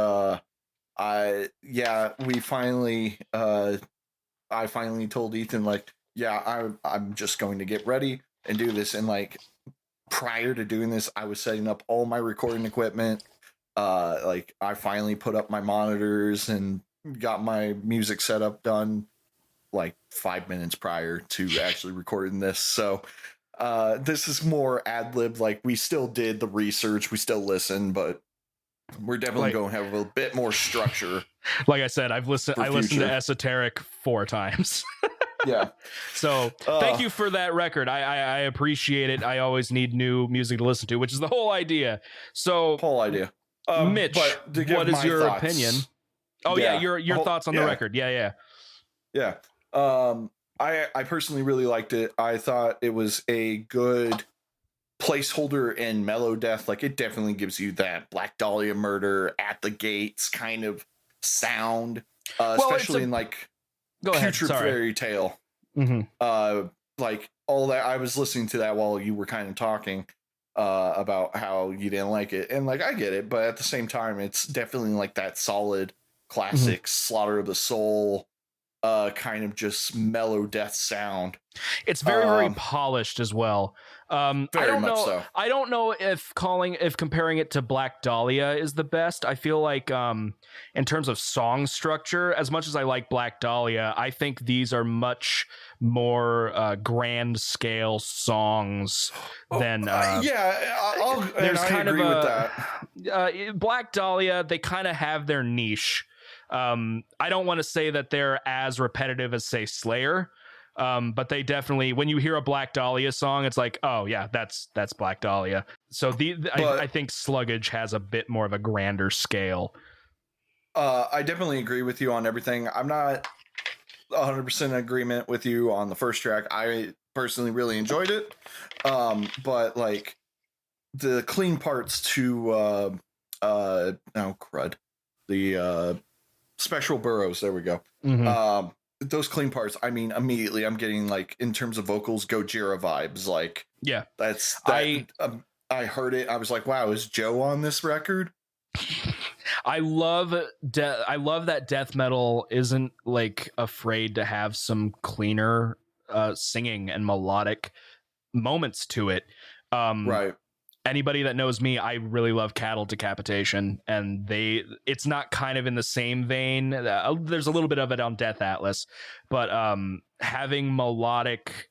I finally told Ethan, like, yeah, I'm just going to get ready and do this. And like prior to doing this, I was setting up all my recording equipment. Like I finally put up my monitors and got my music setup done like 5 minutes prior to actually recording this. So this is more ad lib. Like we still did the research, we still listened, but we're definitely going to have a bit more structure. Like I said, I listened to Esoteric 4 times. Yeah. So thank you for that record. I appreciate it. I always need new music to listen to, which is the whole idea. So Mitch, what is your opinion? Oh yeah, your thoughts on the record. Yeah. I personally really liked it. I thought it was a good placeholder in mellow death. Like it definitely gives you that Black Dahlia Murder at the Gates kind of sound, especially in like Putrid Fairy Tale. Mm-hmm. Like all that. I was listening to that while you were kind of talking about how you didn't like it, and like I get it, but at the same time it's definitely like that solid classic Slaughter of the Soul kind of just mellow death sound. It's very polished as well. I don't know if comparing it to Black Dahlia is the best. I feel like in terms of song structure, as much as I like Black Dahlia, I think these are much more grand scale songs than there's kind of with that. Black Dahlia, they kind of have their niche. I don't want to say that they're as repetitive as say Slayer, but they definitely, when you hear a Black Dahlia song, it's like, oh yeah, that's Black Dahlia. So I think Slugdge has a bit more of a grander scale. I definitely agree with you on everything. I'm not 100% in agreement with you on the first track. I personally really enjoyed it. But like the clean parts to crud. The Spectral Burrows, there we go. Mm-hmm. Those clean parts, I mean, immediately I'm getting like in terms of vocals Gojira vibes. Like Yeah. that's that I heard it, I was like, wow, is Joe on this record? I love that death metal isn't like afraid to have some cleaner singing and melodic moments to it. Right. Anybody that knows me, I really love Cattle Decapitation, and it's not kind of in the same vein. There's a little bit of it on Death Atlas, but having melodic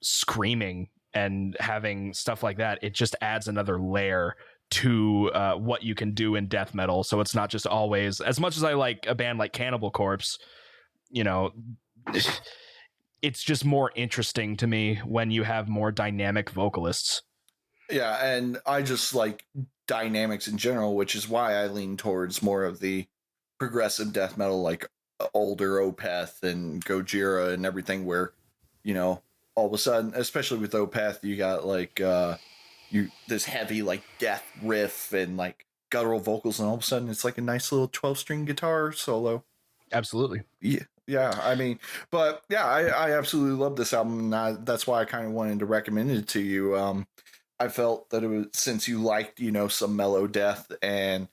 screaming and having stuff like that, it just adds another layer to what you can do in death metal. So it's not just always, as much as I like a band like Cannibal Corpse, you know, it's just more interesting to me when you have more dynamic vocalists. Yeah, and I just like dynamics in general, which is why I lean towards more of the progressive death metal, like older Opeth and Gojira and everything, where, you know, all of a sudden, especially with Opeth, you got like this heavy like death riff and like guttural vocals, and all of a sudden it's like a nice little 12-string guitar solo. Absolutely. Yeah, I mean, but yeah, I absolutely love this album, and that's why I kind of wanted to recommend it to you. I felt that it was, since you liked, you know, some mellow death and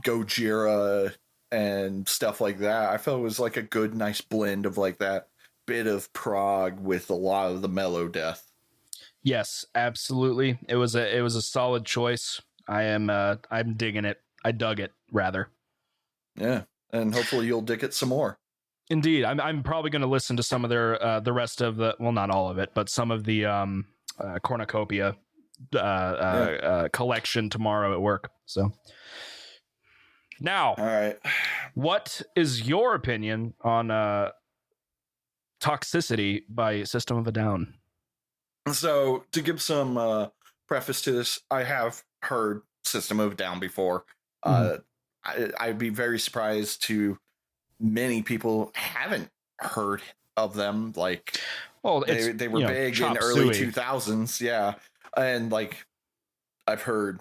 Gojira and stuff like that, I felt it was like a good, nice blend of like that bit of prog with a lot of the mellow death. Yes, absolutely. It was a solid choice. I'm digging it. I dug it rather. Yeah, and hopefully you'll dig it some more. Indeed, I'm probably going to listen to some of their the rest of the, well, not all of it, but some of the cornucopia collection tomorrow at work. So now, all right, what is your opinion on Toxicity by System of a Down? So to give some preface to this, I have heard System of a Down before. I'd be very surprised to many people haven't heard of them. Like, well, they were big in early 2000s, yeah, and like I've heard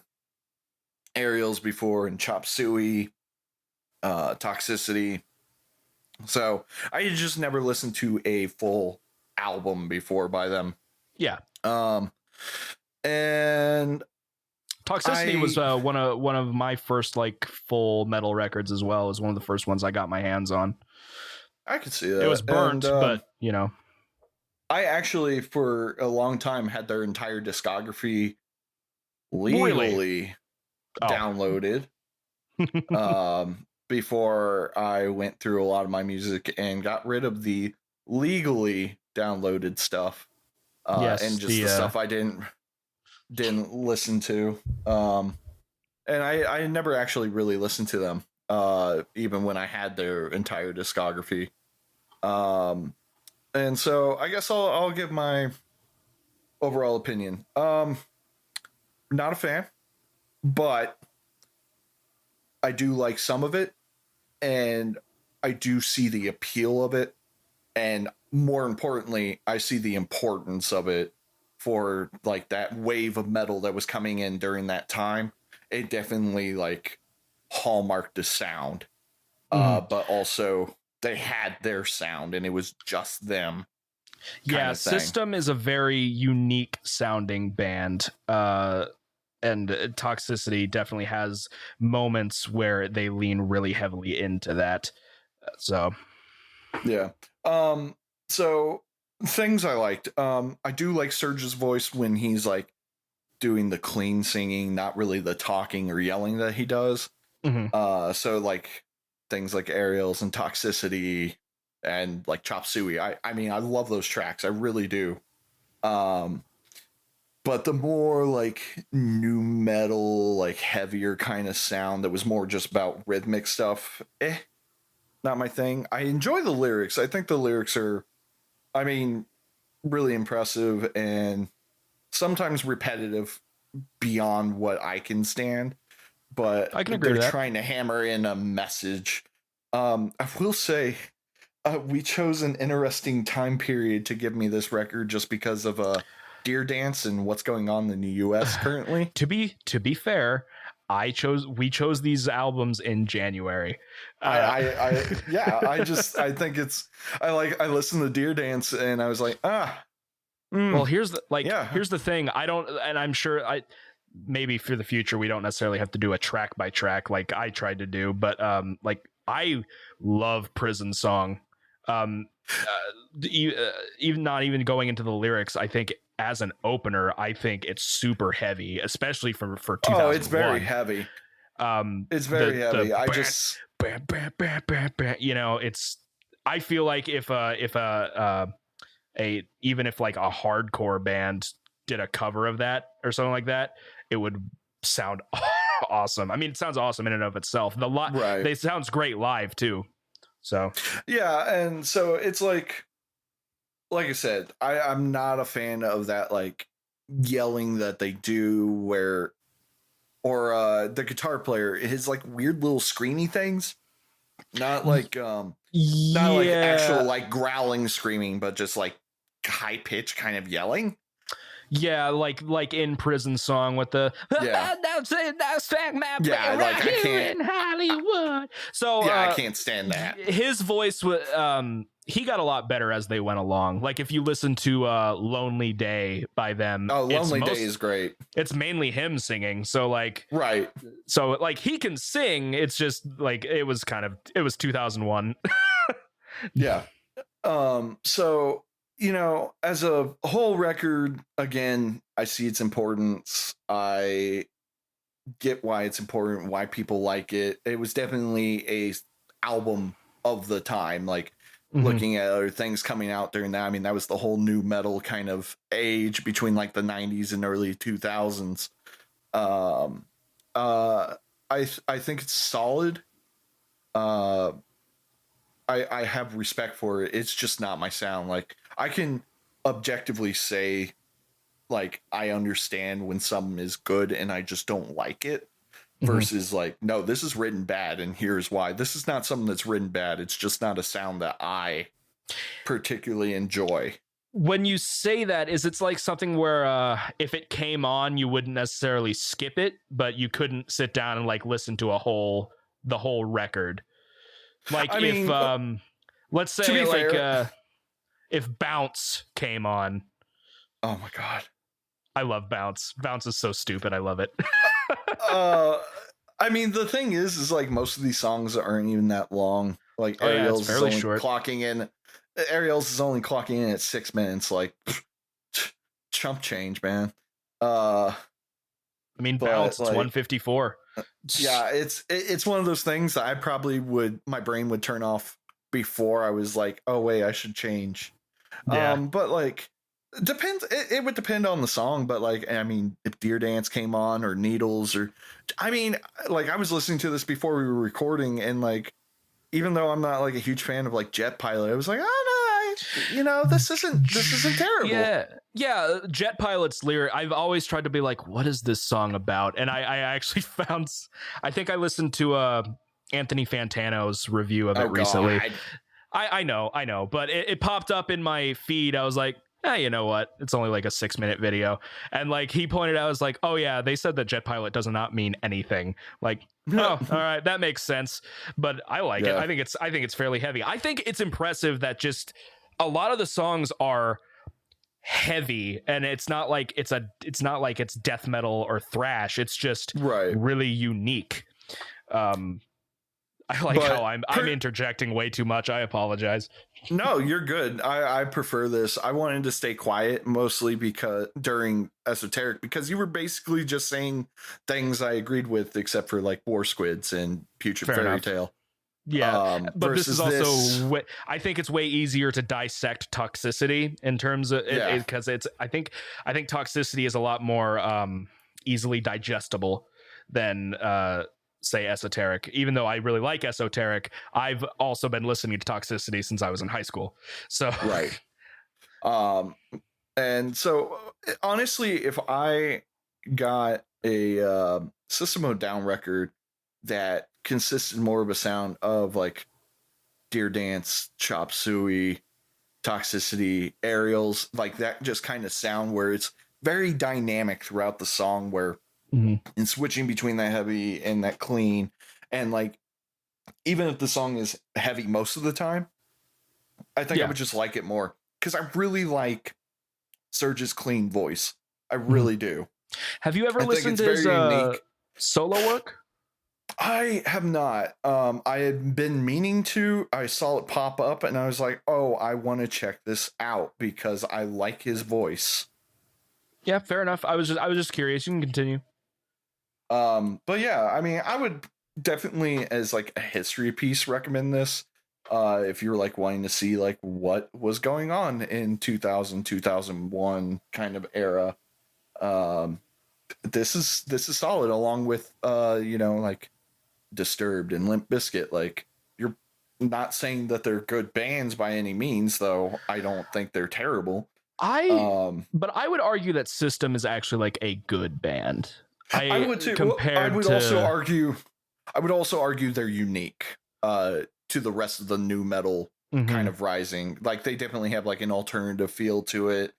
Aerials before and Chop Suey, Toxicity. So I just never listened to a full album before by them. Yeah. And Toxicity was one of my first like full metal records as well. It was one of the first ones I got my hands on. I could see that. It was burnt, but you know. I actually for a long time had their entire discography legally downloaded. Before I went through a lot of my music and got rid of the legally downloaded stuff. Yes, and just the stuff I didn't listen to. And I never actually really listened to them, even when I had their entire discography. And so I guess I'll give my overall opinion. Not a fan, but I do like some of it, and I do see the appeal of it, and more importantly, I see the importance of it for like that wave of metal that was coming in during that time. It definitely like hallmarked the sound, but also they had their sound, and it was just them. Yeah, System is a very unique sounding band. And Toxicity definitely has moments where they lean really heavily into that. So, yeah. So things I liked. I do like Surge's voice when he's like doing the clean singing, not really the talking or yelling that he does. So like things like Aerials and Toxicity and like Chop Suey. I mean, I love those tracks. I really do. But the more like new metal, like heavier kind of sound that was more just about rhythmic stuff, not my thing. I enjoy the lyrics. I think the lyrics are, I mean, really impressive and sometimes repetitive beyond what I can stand. but I can agree they're with that. trying to hammer in a message. I will say, we chose an interesting time period to give me this record just because of Deer Dance and what's going on in the U.S. currently. To be fair, we chose these albums in January. I think I listened to Deer Dance and I was like, well, here's the thing. I don't, and I'm sure maybe for the future we don't necessarily have to do a track by track like I tried to do, but like I love Prison Song. Even not even going into the lyrics, I think as an opener, I think it's super heavy, especially for 2001. Oh, it's very heavy. It's very heavy. I just it's. I feel like if even if like a hardcore band did a cover of that or something like that, it would sound awesome. I mean, it sounds awesome in and of itself. They sounds great live too. So yeah, and so it's like I said, I'm not a fan of that like yelling that they do or the guitar player, his like weird little screamy things. Not like not like actual like growling screaming, but just like high pitch kind of yelling. Yeah, like in Prison Song with the I can't in Hollywood. So I can't stand that. His voice he got a lot better as they went along. Like if you listen to Lonely Day by them, Lonely Day is great. It's mainly him singing. So like right. So like he can sing. It's just like it was 2001. Yeah. So as a whole record, again, I see its importance. I get why it's important, why people like it. It was definitely a album of the time, like looking at other things coming out during that. I mean, that was the whole new metal kind of age between like the 90s and early 2000s. I think it's solid. I have respect for it. It's just not my sound. Like I can objectively say like I understand when something is good and I just don't like it versus like, no, this is written bad and here's why. This is not something that's written bad. It's just not a sound that I particularly enjoy. When you say that, is it's like something where if it came on, you wouldn't necessarily skip it, but you couldn't sit down and like listen to the whole record. Like let's say like if Bounce came on. Oh my God. I love Bounce. Bounce is so stupid. I love it. I mean, the thing is like most of these songs aren't even that long. Like Ariel's is only clocking in. Ariel's is only clocking in at 6 minutes. Like chump change, man. I mean, Bounce, it's 154. Yeah, it's one of those things that my brain would turn off before I was like, oh wait, I should change. Yeah. But like depends. It would depend on the song, but like, I mean, if Deer Dance came on or Needles or, I mean, like I was listening to this before we were recording and like, even though I'm not like a huge fan of like Jet Pilot, I was like, oh no, this isn't terrible. Yeah. Jet Pilot's lyric. I've always tried to be like, what is this song about? And I actually found, I think I listened to Anthony Fantano's review of it recently. I know, but it popped up in my feed. I was like, you know what? It's only like a 6-minute video. And like he pointed out, I was like, oh yeah, they said that Jet Pilot does not mean anything. Like, oh, all right, that makes sense. But I like it. I think it's fairly heavy. I think it's impressive that just a lot of the songs are heavy and it's not like it's death metal or thrash. It's just really unique. I like how I'm interjecting way too much. I apologize. No, you're good. I prefer this. I wanted to stay quiet mostly because during Esoteric, because you were basically just saying things I agreed with, except for like War Squids and Putrid Fairy Tale. Yeah, but this is also I think it's way easier to dissect Toxicity in terms of because I think Toxicity is a lot more easily digestible than say Esoteric. Even though I really like Esoteric, I've also been listening to Toxicity since I was in high school. So and so honestly, if I got a System of a Down record that consisted more of a sound of like Deer Dance, Chop Suey, Toxicity, Aerials, like that just kind of sound where it's very dynamic throughout the song, where in switching between that heavy and that clean, and like even if the song is heavy most of the time, I think I would just like it more because I really like Surge's clean voice. I really do. Have you ever listened to his solo work? I have not. I had been meaning to. I saw it pop up and I was like, oh, I want to check this out because I like his voice. Yeah, fair enough. I was just curious. You can continue. But yeah, I mean, I would definitely, as like a history piece, recommend this. If you're like wanting to see like what was going on in 2000, 2001 kind of era. This is solid, along with like Disturbed and Limp Bizkit. Like, you're not saying that they're good bands by any means, though. I don't think they're terrible. But I would argue that System is actually like a good band. I would too. I would also argue they're unique to the rest of the new metal kind of rising. Like, they definitely have like an alternative feel to it.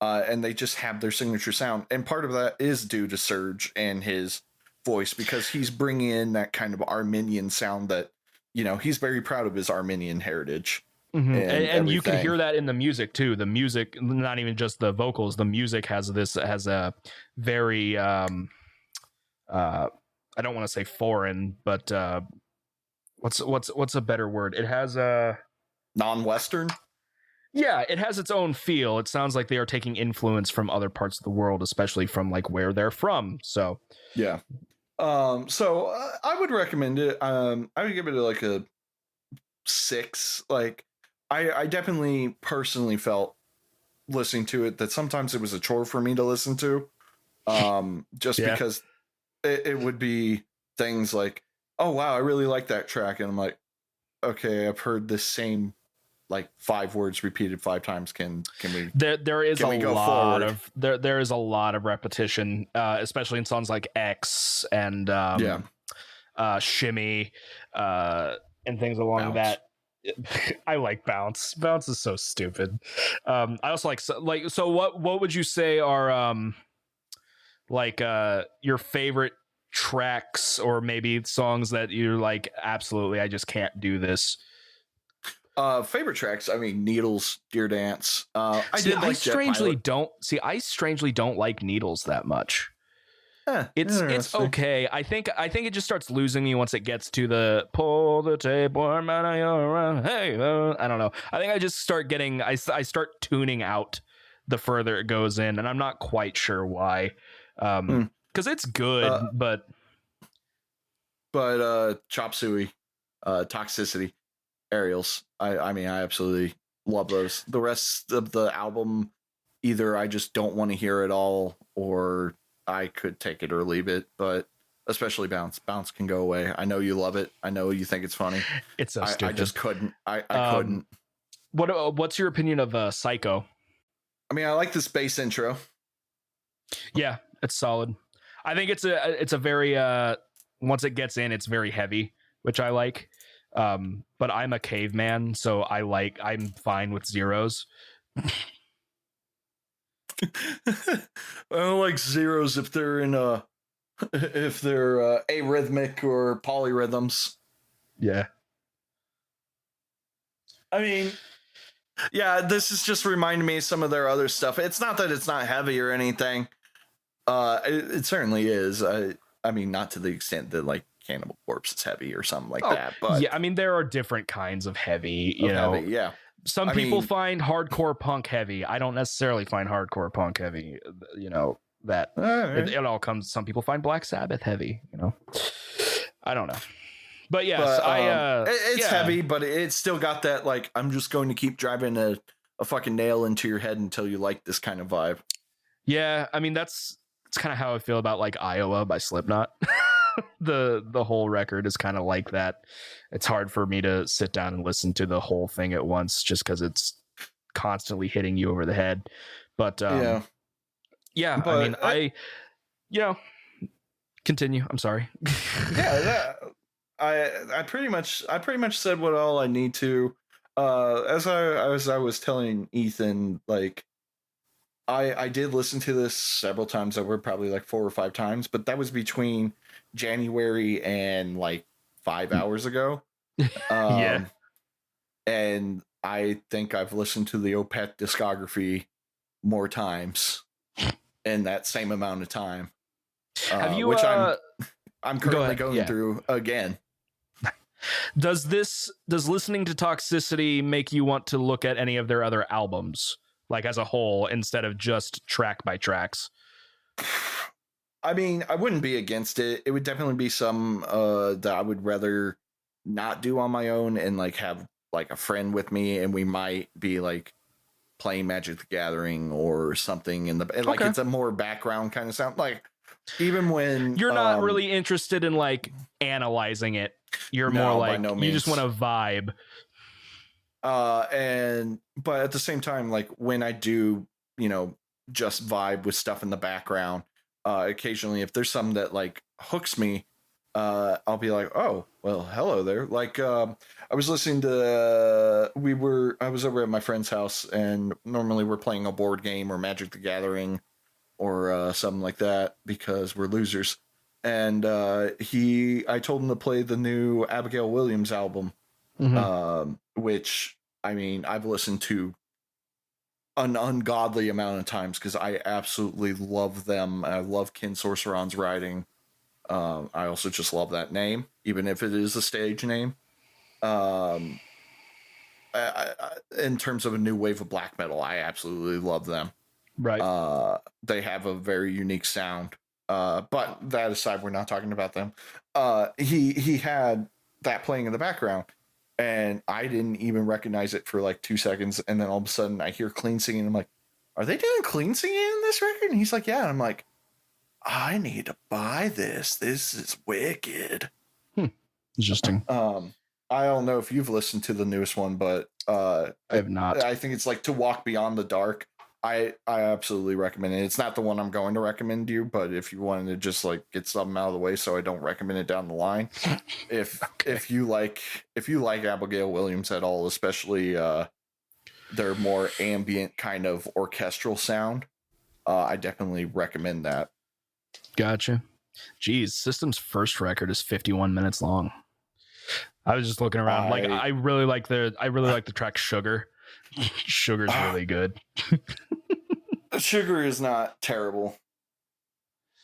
And they just have their signature sound. And part of that is due to Surge and his voice, because he's bringing in that kind of Armenian sound that, he's very proud of his Armenian heritage. And you can hear that in the music too. The music, not even just the vocals, the music has a very, I don't want to say foreign, but what's a better word? It has a non-Western. Yeah, it has its own feel. It sounds like they are taking influence from other parts of the world, especially from like where they're from. So yeah. So I would recommend it. I would give it like a 6. Like, I definitely personally felt listening to it that sometimes it was a chore for me to listen to. Just because it would be things like, oh wow, I really like that track, and I'm like, okay, I've heard this same like 5 words repeated 5 times. Can we? There is a lot of repetition, especially in songs like X and Shimmy, and things along that. I like Bounce. Bounce is so stupid. I also like so. What would you say are your favorite tracks, or maybe songs that you're like, absolutely, I just can't do this? Favorite tracks, I mean, Needles, Deer Dance. I strangely don't like Needles that much. It's okay. I think it just starts losing me once it gets to the pull the tape warm out of your hey. I don't know. I think I just start getting I start tuning out the further it goes in, and I'm not quite sure why. Because it's good, but Chop Suey, Toxicity, Aerials. I mean, I absolutely love those. The rest of the album, either I just don't want to hear it all, or I could take it or leave it. But especially Bounce. Bounce can go away. I know you love it. I know you think it's funny. It's so stupid. I just couldn't. I couldn't. What's your opinion of Psycho? I mean, I like the space intro. Yeah, it's solid. I think it's a very once it gets in, it's very heavy, which I like. But I'm a caveman, so I'm fine with zeros. I don't like zeros if they're arrhythmic or polyrhythms. Yeah. I mean, yeah, this is just reminding me of some of their other stuff. It's not that it's not heavy or anything. It certainly is. I mean, not to the extent that like Cannibal Corpse is heavy or something like that. But yeah, I mean, there are different kinds of heavy. You know, heavy, yeah. Some people find hardcore punk heavy. I don't necessarily find hardcore punk heavy. You know, that it all comes. Some people find Black Sabbath heavy. You know, I don't know. But yes, it's heavy, but it's still got that like, I'm just going to keep driving a fucking nail into your head until you like this kind of vibe. Yeah, I mean it's kind of how I feel about like Iowa by Slipknot. The whole record is kind of like that. It's hard for me to sit down and listen to the whole thing at once just because it's constantly hitting you over the head. But but I mean, Continue. I'm sorry. Yeah, I pretty much said what all I need to. As I was telling Ethan, like I did listen to this several times over, probably like 4 or 5 times, but that was between January and like 5 hours ago. Yeah. And I think I've listened to the Opeth discography more times in that same amount of time. Have you? Which I'm currently going through again. Does listening to Toxicity make you want to look at any of their other albums, like as a whole, instead of just track by tracks? I mean, I wouldn't be against it. It would definitely be some that I would rather not do on my own and like have like a friend with me, and we might be like playing Magic the Gathering or something in the like it's a more background kind of sound. Like even when you're not really interested in like analyzing it, you're more like you just want to vibe. But at the same time, like when I do, just vibe with stuff in the background, occasionally if there's something that like hooks me, I'll be like, oh, well, hello there. Like, I was listening to, I was over at my friend's house, and normally we're playing a board game or Magic the Gathering or something like that because we're losers. And I told him to play the new Abigail Williams album, which, I mean, I've listened to an ungodly amount of times because I absolutely love them. I love Ken Sorceron's writing. I also just love that name, even if it is a stage name. In terms of a new wave of black metal, I absolutely love them. Right. They have a very unique sound. But that aside, we're not talking about them. He had that playing in the background, and I didn't even recognize it for like 2 seconds. And then all of a sudden I hear clean singing. I'm like, are they doing clean singing in this record? And he's like, yeah. And I'm like, I need to buy this. This is wicked. Interesting. I don't know if you've listened to the newest one, but I have not. I think it's like To Walk Beyond the Dark. I absolutely recommend it. It's not the one I'm going to recommend to you, but if you wanted to just like get something out of the way so I don't recommend it down the line. If you like Abigail Williams at all, especially their more ambient kind of orchestral sound, I definitely recommend that. Gotcha. Geez, System's first record is 51 minutes long. I was just looking around. I really like the track Sugar. Sugar's really good. Sugar is not terrible.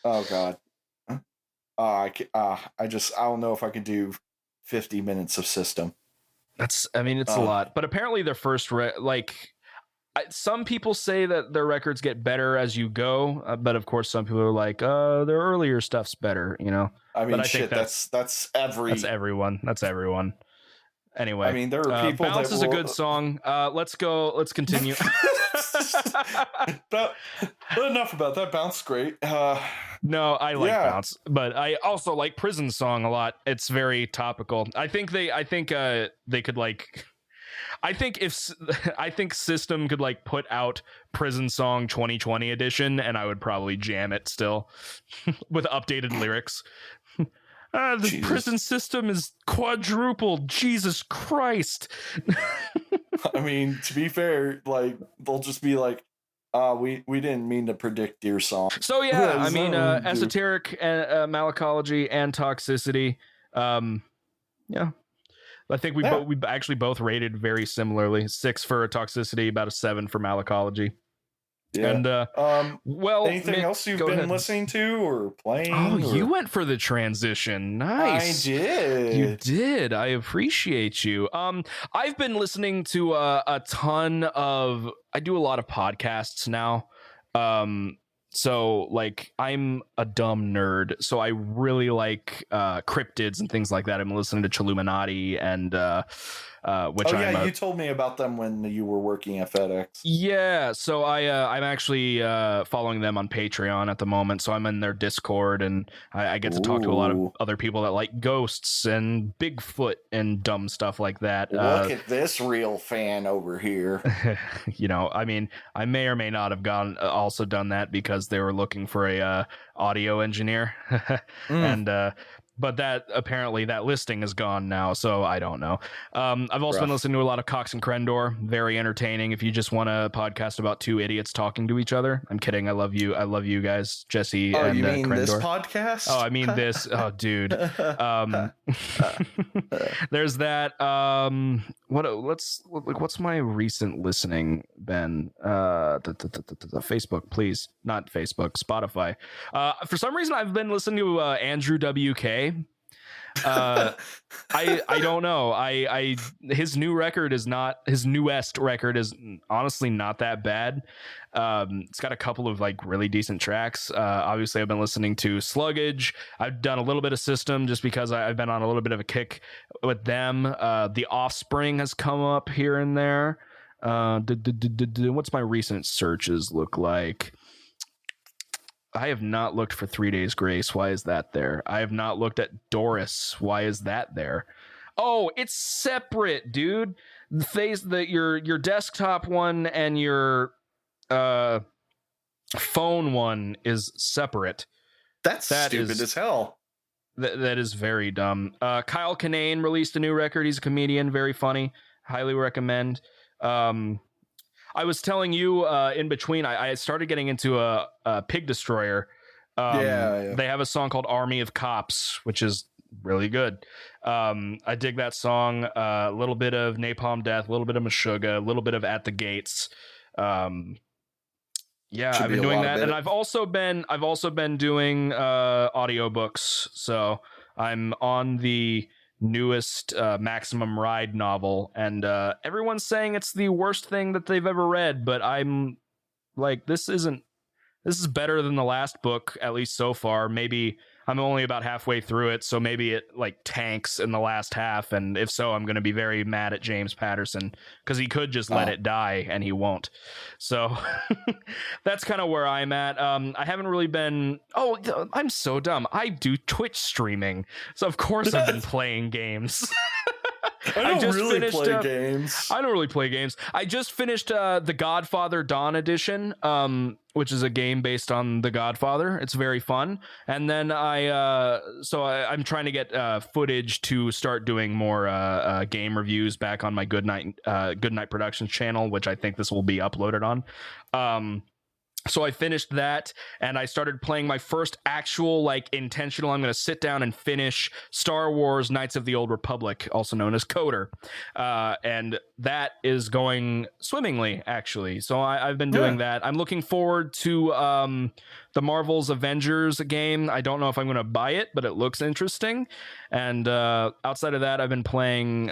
Oh God. I don't know if I could do 50 minutes of System. It's a lot. But apparently their first some people say that their records get better as you go, but of course some people are like, their earlier stuff's better, I mean, shit, that's everyone. Anyway, I mean, there are people. Bounce is a good song. Let's continue. Enough about that. Bounce is great. No, I like Bounce, but I also like Prison Song a lot. It's very topical. I think they could like. I think System could like put out Prison Song 2020 edition, and I would probably jam it still with updated lyrics. The prison system is quadrupled. Jesus Christ. I mean, to be fair, like they'll just be like, we didn't mean to predict your song. So yeah, I mean, Esoteric Malacology and Toxicity. Yeah. I think we actually both rated very similarly. 6 for Toxicity, about a 7 for Malacology. Yeah. And well, anything else you've been listening to or playing? Oh, you went for the transition. Nice. I did. You did. I appreciate you. I've been listening to a ton of. I do a lot of podcasts now. So like I'm a dumb nerd, so I really like cryptids and things like that. I'm listening to Chilluminati and which you told me about them when you were working at FedEx. Yeah, so I'm actually following them on Patreon at the moment, so I'm in their Discord, and I get to talk to a lot of other people that like ghosts and Bigfoot and dumb stuff like that. Look at this real fan over here. I mean, I may or may not have also done that because they were looking for a audio engineer, and but that apparently that listing is gone now, so I don't know. I've also been listening to a lot of Cox and Crendor. Very entertaining. If you just want a podcast about two idiots talking to each other. I'm kidding. I love you guys, Jesse and you mean Crendor. This podcast? Oh, I mean this. Oh, dude. There's that. What's my recent listening, Ben? Facebook, please. Not Facebook, Spotify. For some reason I've been listening to Andrew WK. I don't know. His newest record is honestly not that bad. It's got a couple of like really decent tracks. Obviously I've been listening to Slugdge. I've done a little bit of System just because I've been on a little bit of a kick with them. The Offspring has come up here and there. What's my recent searches look like? I have not looked for 3 Days Grace. Why is that there? I have not looked at Doris. Why is that there? Oh, it's separate, dude. Your desktop one and your phone one is separate. That's stupid as hell. That is very dumb. Kyle Kinane released a new record. He's a comedian, very funny. Highly recommend. I was telling you in between, I started getting into a Pig Destroyer. They have a song called Army of Cops, which is really good. I dig that song. A little bit of Napalm Death, a little bit of Meshuggah, a little bit of At the Gates. I've been doing that, and I've also been doing audiobooks. So I'm on the newest Maximum Ride novel, and everyone's saying it's the worst thing that they've ever read, but I'm like, this is better than the last book, at least so far. Maybe I'm only about halfway through it, so maybe it like tanks in the last half, and if so, I'm going to be very mad at James Patterson because he could just let it die, and he won't. So that's kind of where I'm at. I haven't really been. Oh, I'm so dumb. I do Twitch streaming, so of course I've been playing games. I don't really play games. I don't really play games. I just finished The Godfather Dawn Edition, which is a game based on The Godfather. It's very fun. And then I'm trying to get footage to start doing more game reviews back on my Goodnight Productions channel, which I think this will be uploaded on. So I finished that, and I started playing my first actual, like, intentional, I'm going to sit down and finish Star Wars Knights of the Old Republic, also known as Coder. And that is going swimmingly, actually. So I've been doing that. I'm looking forward to the Marvel's Avengers game. I don't know if I'm going to buy it, but it looks interesting. And outside of that, I've been playing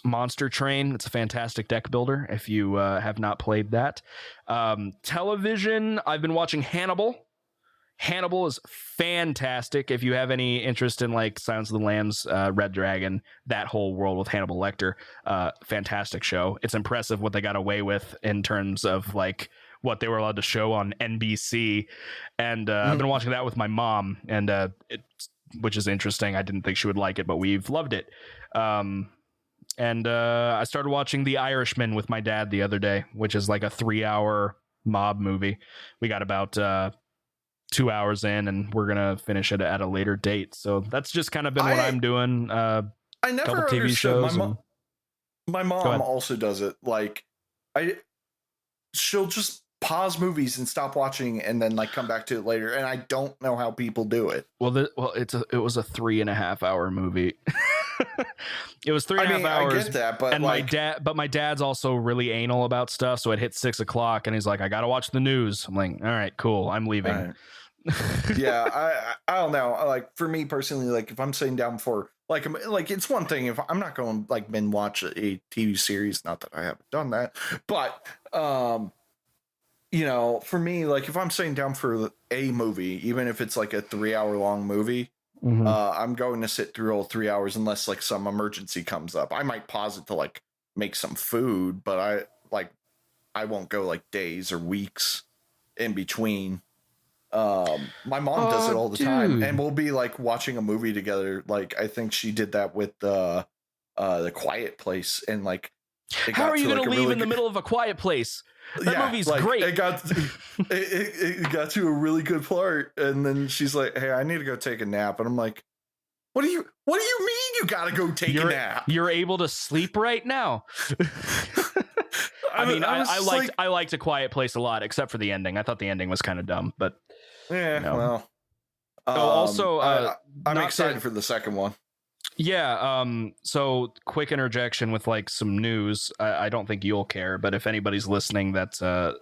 Monster Train. It's a fantastic deck builder if you have not played that. Television, I've been watching Hannibal. Hannibal is fantastic. If you have any interest in like Silence of the Lambs, Red Dragon, that whole world with Hannibal Lecter, fantastic show. It's impressive what they got away with in terms of like what they were allowed to show on NBC. And I've been watching that with my mom, and which is interesting. I didn't think she would like it, but we've loved it. And I started watching The Irishman with my dad the other day, which is like a 3-hour mob movie. We got about 2 hours in, and we're going to finish it at a later date. So that's just kind of been what I'm doing. I never TV shows. My mom also does it. Like, she'll just pause movies and stop watching and then like come back to it later. And I don't know how people do it. Well, it was a 3.5 hour movie. It was 3.5 hours. I get that, but and like, my dad's also really anal about stuff. So it hit 6 o'clock, and he's like, "I gotta watch the news." I'm like, "All right, cool. I'm leaving." Right. Yeah, I don't know. Like for me personally, like if I'm sitting down for like it's one thing if I'm not going to like binge watch a TV series. Not that I haven't done that, but you know, for me, like if I'm sitting down for a movie, even if it's like a 3-hour long movie, I'm going to sit through all 3 hours unless like some emergency comes up. I might pause it to like make some food, but I won't go like days or weeks in between. My mom does it all the time, and we'll be like watching a movie together. Like I think she did that with the Quiet Place, and like how are you going to leave in the middle of A Quiet Place? That movie's like, great. It got to a really good part, and then she's like, "Hey, I need to go take a nap," and I'm like, "What do you mean you got to go take a nap? You're able to sleep right now." I liked A Quiet Place a lot, except for the ending. I thought the ending was kind of dumb, but yeah. No. Well, I'm excited for the second one. Yeah. So quick interjection with like some news. I don't think you'll care, but if anybody's listening that's a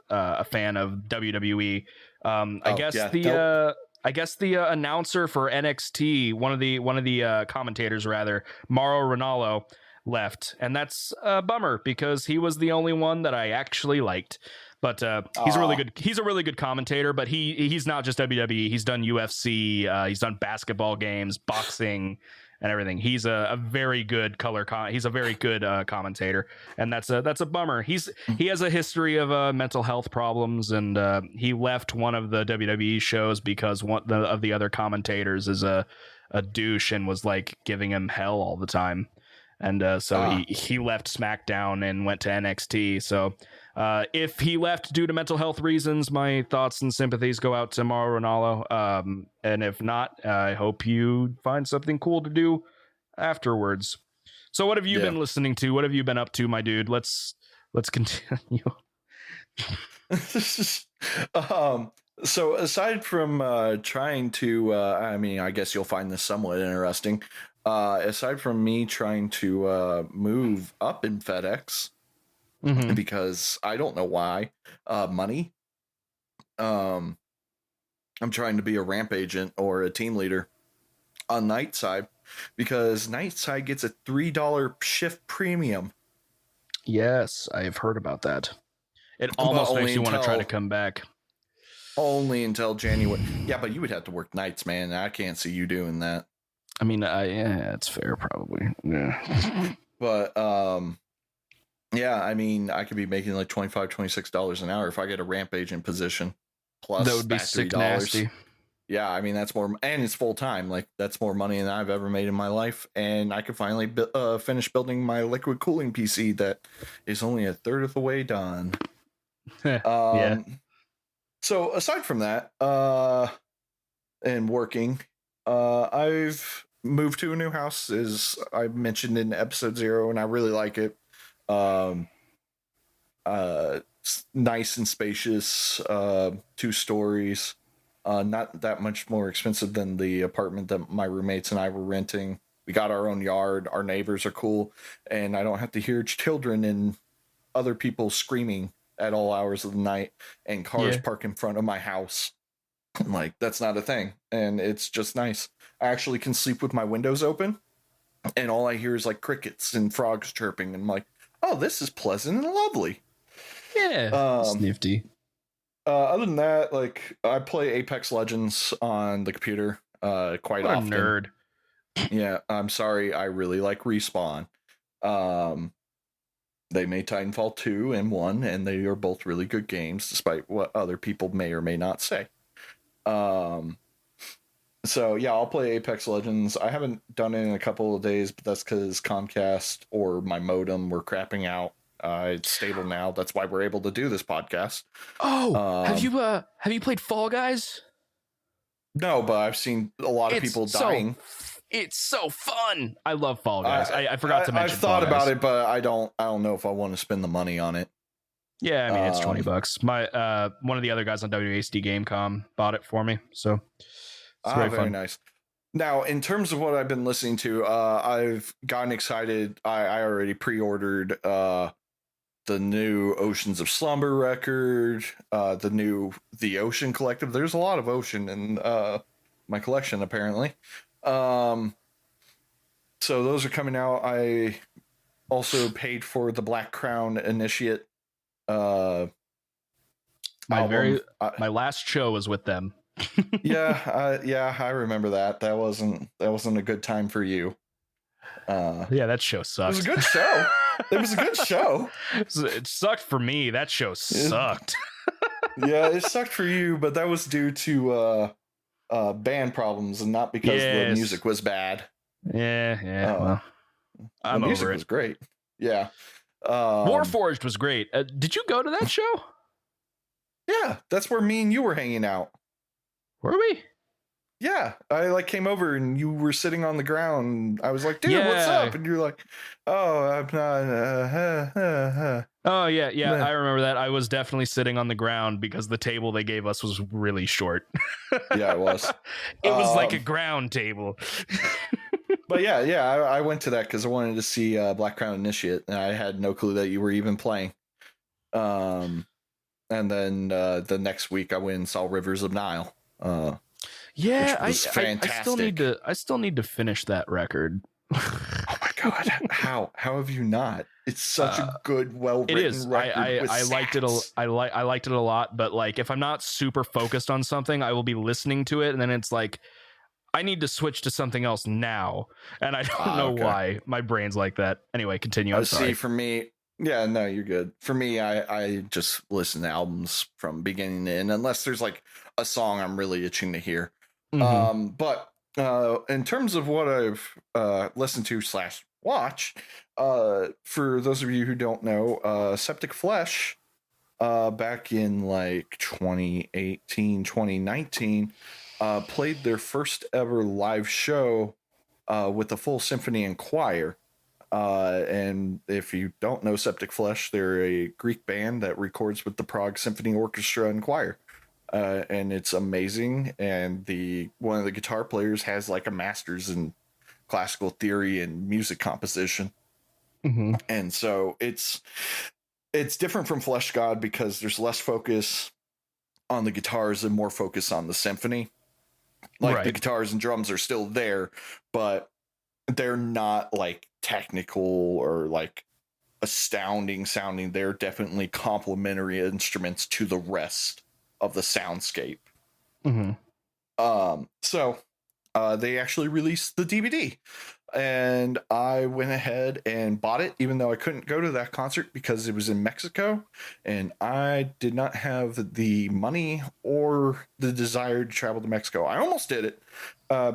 fan of WWE, I guess the announcer for NXT, one of the commentators rather, Mauro Ranallo, left, and that's a bummer because he was the only one that I actually liked. But he's a really good commentator, but he's not just WWE. He's done UFC, he's done basketball games, boxing, and everything. He's a very good he's a very good commentator, and that's a bummer. He has a history of mental health problems, and he left one of the WWE shows because one of the other commentators is a douche and was like giving him hell all the time. And so he left SmackDown and went to NXT. So if he left due to mental health reasons, my thoughts and sympathies go out to Mauro Ranallo. And if not, I hope you find something cool to do afterwards. So what have you been listening to? What have you been up to, my dude? Let's continue. So aside from trying to, I guess you'll find this somewhat interesting. Aside from me trying to move up in FedEx, because I don't know why, money. I'm trying to be a ramp agent or a team leader on Nightside because Nightside gets a $3 shift premium. Yes, I've heard about that. It almost makes you want to try to come back. Only until January. Yeah, but you would have to work nights, man. I can't see you doing that. I mean, yeah, it's fair, probably. Yeah. But, yeah, I mean, I could be making like $25, $26 an hour if I get a ramp agent position. Plus, that would be sick nasty. Yeah, I mean, that's more, and it's full time. Like, that's more money than I've ever made in my life. And I could finally finish building my liquid cooling PC that is only a third of the way done. Yeah. So, aside from that, and working, I've moved to a new house, as I mentioned in episode 0, and I really like it. It's nice and spacious, 2 stories, not that much more expensive than the apartment that my roommates and I were renting. We got our own yard, our neighbors are cool, and I don't have to hear children and other people screaming at all hours of the night and cars park in front of my house. Like, that's not a thing, and it's just nice. I actually can sleep with my windows open, and all I hear is like crickets and frogs chirping, and I'm like, oh, this is pleasant and lovely. Yeah, snifty. Other than that, like, I play Apex Legends on the computer quite often. What a nerd. Yeah, I'm sorry. I really like Respawn. They made Titanfall 2 and 1, and they are both really good games, despite what other people may or may not say. So yeah, I'll play Apex Legends. I haven't done it in a couple of days, but that's because Comcast or my modem were crapping out. It's stable now. That's why we're able to do this podcast. Oh, have you played Fall Guys? No, but I've seen a lot of people dying. It's so fun. I love Fall Guys. I forgot to mention. I've thought about it, but I don't know if I want to spend the money on it. Yeah, I mean, it's $20. My one of the other guys on WASD Gamecom bought it for me, so it's very fun. Nice. Now, in terms of what I've been listening to, I've gotten excited. I already pre-ordered the new Oceans of Slumber record, the Ocean Collective. There's a lot of Ocean in my collection, apparently. So those are coming out. I also paid for the Black Crown Initiate. My last show was with them. Yeah, I remember that. That wasn't a good time for you. Yeah, that show sucked. It was a good show. It was a good show. It sucked for me. That show sucked. Yeah, it sucked for you, but that was due to band problems and not because the music was bad. Yeah. Well, the music was great. Yeah. Warforged was great. Did you go to that show? Yeah, that's where me and you were hanging out. Were we? Yeah, I came over and you were sitting on the ground. I was like, dude, what's up? And you're like, oh, I'm not. Oh, yeah. I remember that. I was definitely sitting on the ground because the table they gave us was really short. Yeah, it was. It was like a ground table. But yeah, I went to that because I wanted to see Black Crown Initiate, and I had no clue that you were even playing. And then the next week I went and saw Rivers of Nile. Yeah, I still need to finish that record. Oh my god, how have you not? It's such a good, well-written it is. record. I liked it. I liked it a lot. But like, if I'm not super focused on something, I will be listening to it, and then it's like, I need to switch to something else now, and I don't know why my brain's like that. Anyway, continue. I'm sorry. See, for me, yeah, no, you're good. For me, I just listen to albums from beginning to end, unless there's like a song I'm really itching to hear. Mm-hmm. But in terms of what I've listened to / watch, for those of you who don't know, Septic Flesh, back in like 2018, 2019, played their first ever live show with a full symphony and choir. And if you don't know Septic Flesh, they're a Greek band that records with the Prague Symphony Orchestra and Choir. And it's amazing. And one of the guitar players has like a master's in classical theory and music composition. Mm-hmm. And so it's different from Flesh God because there's less focus on the guitars and more focus on the symphony. Like the guitars and drums are still there, but they're not like technical or like astounding sounding. They're definitely complementary instruments to the rest of the soundscape. Mm-hmm. So they actually released the DVD, and I went ahead and bought it, even though I couldn't go to that concert because it was in Mexico, and I did not have the money or the desire to travel to Mexico. I almost did it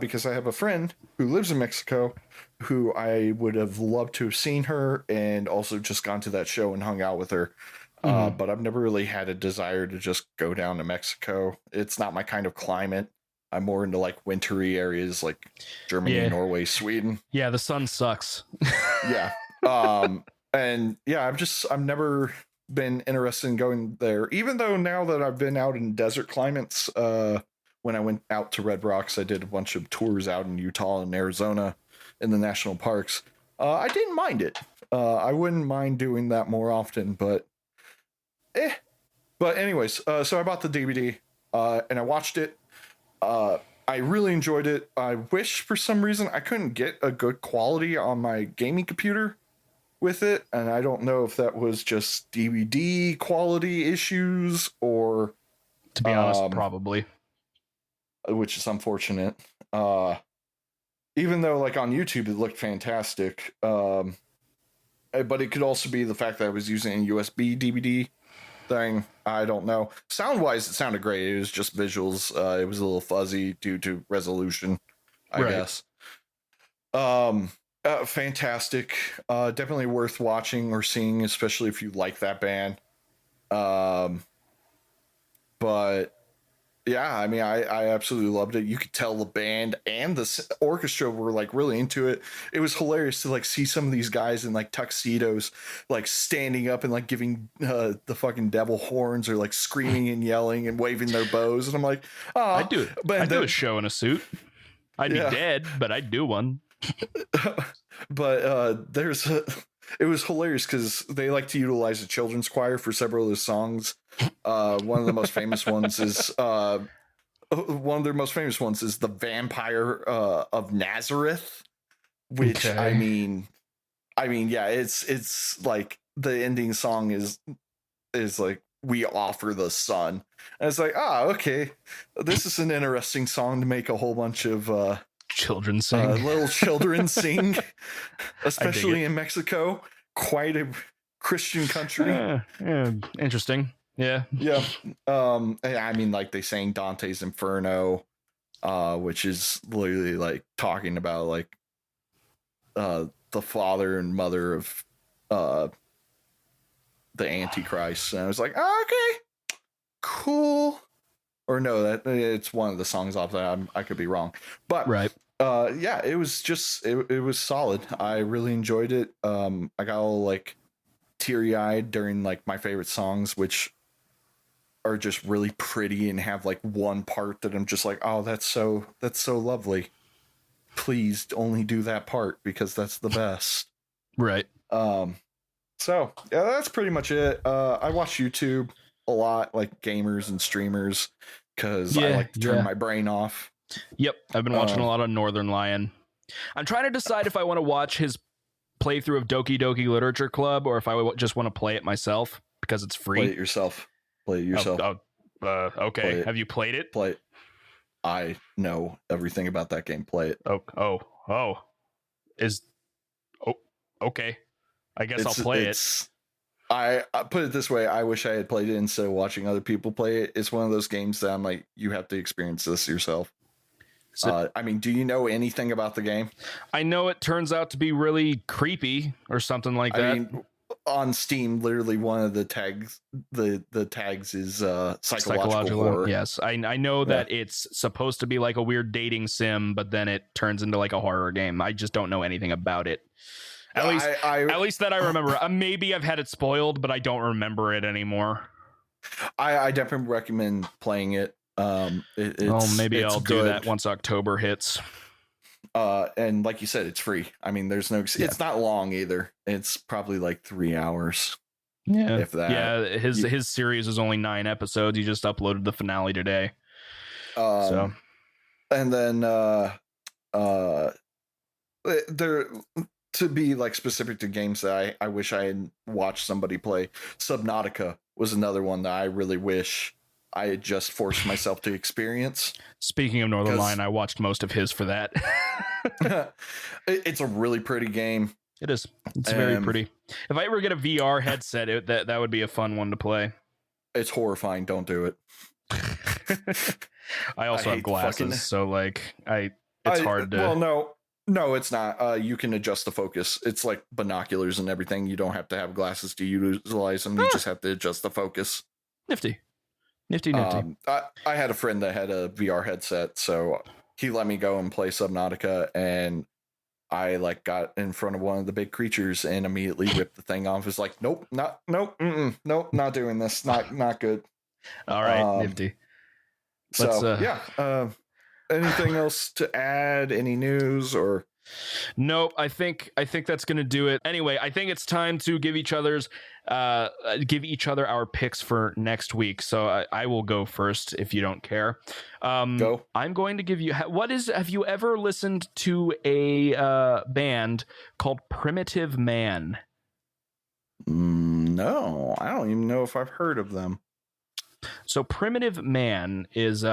because I have a friend who lives in Mexico who I would have loved to have seen her and also just gone to that show and hung out with her. But I've never really had a desire to just go down to Mexico. It's not my kind of climate. I'm more into like wintry areas like Germany, Norway, Sweden. Yeah, the sun sucks. Yeah. And yeah, I've never been interested in going there, even though now that I've been out in desert climates, when I went out to Red Rocks, I did a bunch of tours out in Utah and Arizona in the national parks. I didn't mind it. I wouldn't mind doing that more often, but anyways, so I bought the DVD and I watched it. I really enjoyed it. I wish for some reason I couldn't get a good quality on my gaming computer with it, and I don't know if that was just DVD quality issues or, to be honest, probably, which is unfortunate. Even though like on YouTube it looked fantastic, but it could also be the fact that I was using a USB DVD thing. I don't know. Sound wise, it sounded great. It was just visuals. It was a little fuzzy due to resolution, I guess. Fantastic. Definitely worth watching or seeing, especially if you like that band. But yeah, I mean, I absolutely loved it. You could tell the band and the orchestra were like really into it. It was hilarious to like see some of these guys in like tuxedos, like standing up and like giving the fucking devil horns or like screaming and yelling and waving their bows. And I'm like, oh, I'd do a show in a suit. I'd be dead, but I'd do one. But it was hilarious because they like to utilize a children's choir for several of their songs. One of the most famous ones is the Vampire of Nazareth, which I mean, yeah, it's like the ending song is like we offer the sun. And it's like, okay, this is an interesting song to make a whole bunch of children sing, little children sing, especially in Mexico, quite a Christian country. Yeah, interesting. Yeah. I mean, like they sang Dante's Inferno, which is literally like talking about like the father and mother of the Antichrist. And I was like, okay, cool. Or no, that it's one of the songs off that. I could be wrong, but right. Yeah, it was just it was solid. I really enjoyed it. I got all like teary-eyed during like my favorite songs, which are just really pretty and have like one part that I'm just like, oh, that's so lovely. Please only do that part because that's the best. Right. So yeah, that's pretty much it. I watch YouTube a lot, like gamers and streamers, because I like to turn my brain off. Yep, I've been watching a lot of Northern Lion. I'm trying to decide if I want to watch his playthrough of Doki Doki Literature Club or if I just want to play it myself because it's free. Play it yourself. Okay. Have you played it? Play it. I know everything about that game. Play it. Okay. I guess I'll play it. I put it this way. I wish I had played it instead of watching other people play it. It's one of those games that I'm like, you have to experience this yourself. So, I mean, do you know anything about the game? I know it turns out to be really creepy or something like that. I mean, on Steam, literally one of the tags, the tags is psychological horror. Yes, I know that it's supposed to be like a weird dating sim, but then it turns into like a horror game. I just don't know anything about it. At least that I remember. Maybe I've had it spoiled, but I don't remember it anymore. I definitely recommend playing it. Maybe I'll do that once October hits. And like you said, it's free. I mean, there's no. It's not long either. It's probably like 3 hours. Yeah, if that. Yeah, his series is only 9 episodes. He just uploaded the finale today. And then there. To be like specific to games that I wish I had watched somebody play, Subnautica was another one that I really wish I had just forced myself to experience. Speaking of Northern Lion, I watched most of his for that. It's a really pretty game. It is. It's very pretty. If I ever get a VR headset, that would be a fun one to play. It's horrifying. Don't do it. I also have glasses, so like it's hard to. Well, no, it's not. You can adjust the focus. It's like binoculars and everything. You don't have to have glasses to utilize them. You just have to adjust the focus. Nifty. I had a friend that had a VR headset, so he let me go and play Subnautica, and I like got in front of one of the big creatures and immediately ripped the thing off. It's like, nope, not doing this. Not good. All right, nifty. Anything else to add? Any news or? Nope. I think that's gonna do it. Anyway, I think it's time to give each other our picks for next week. So I will go first if you don't care. Go. I'm going to give you. Have you ever listened to a band called Primitive Man? No, I don't even know if I've heard of them. So Primitive Man is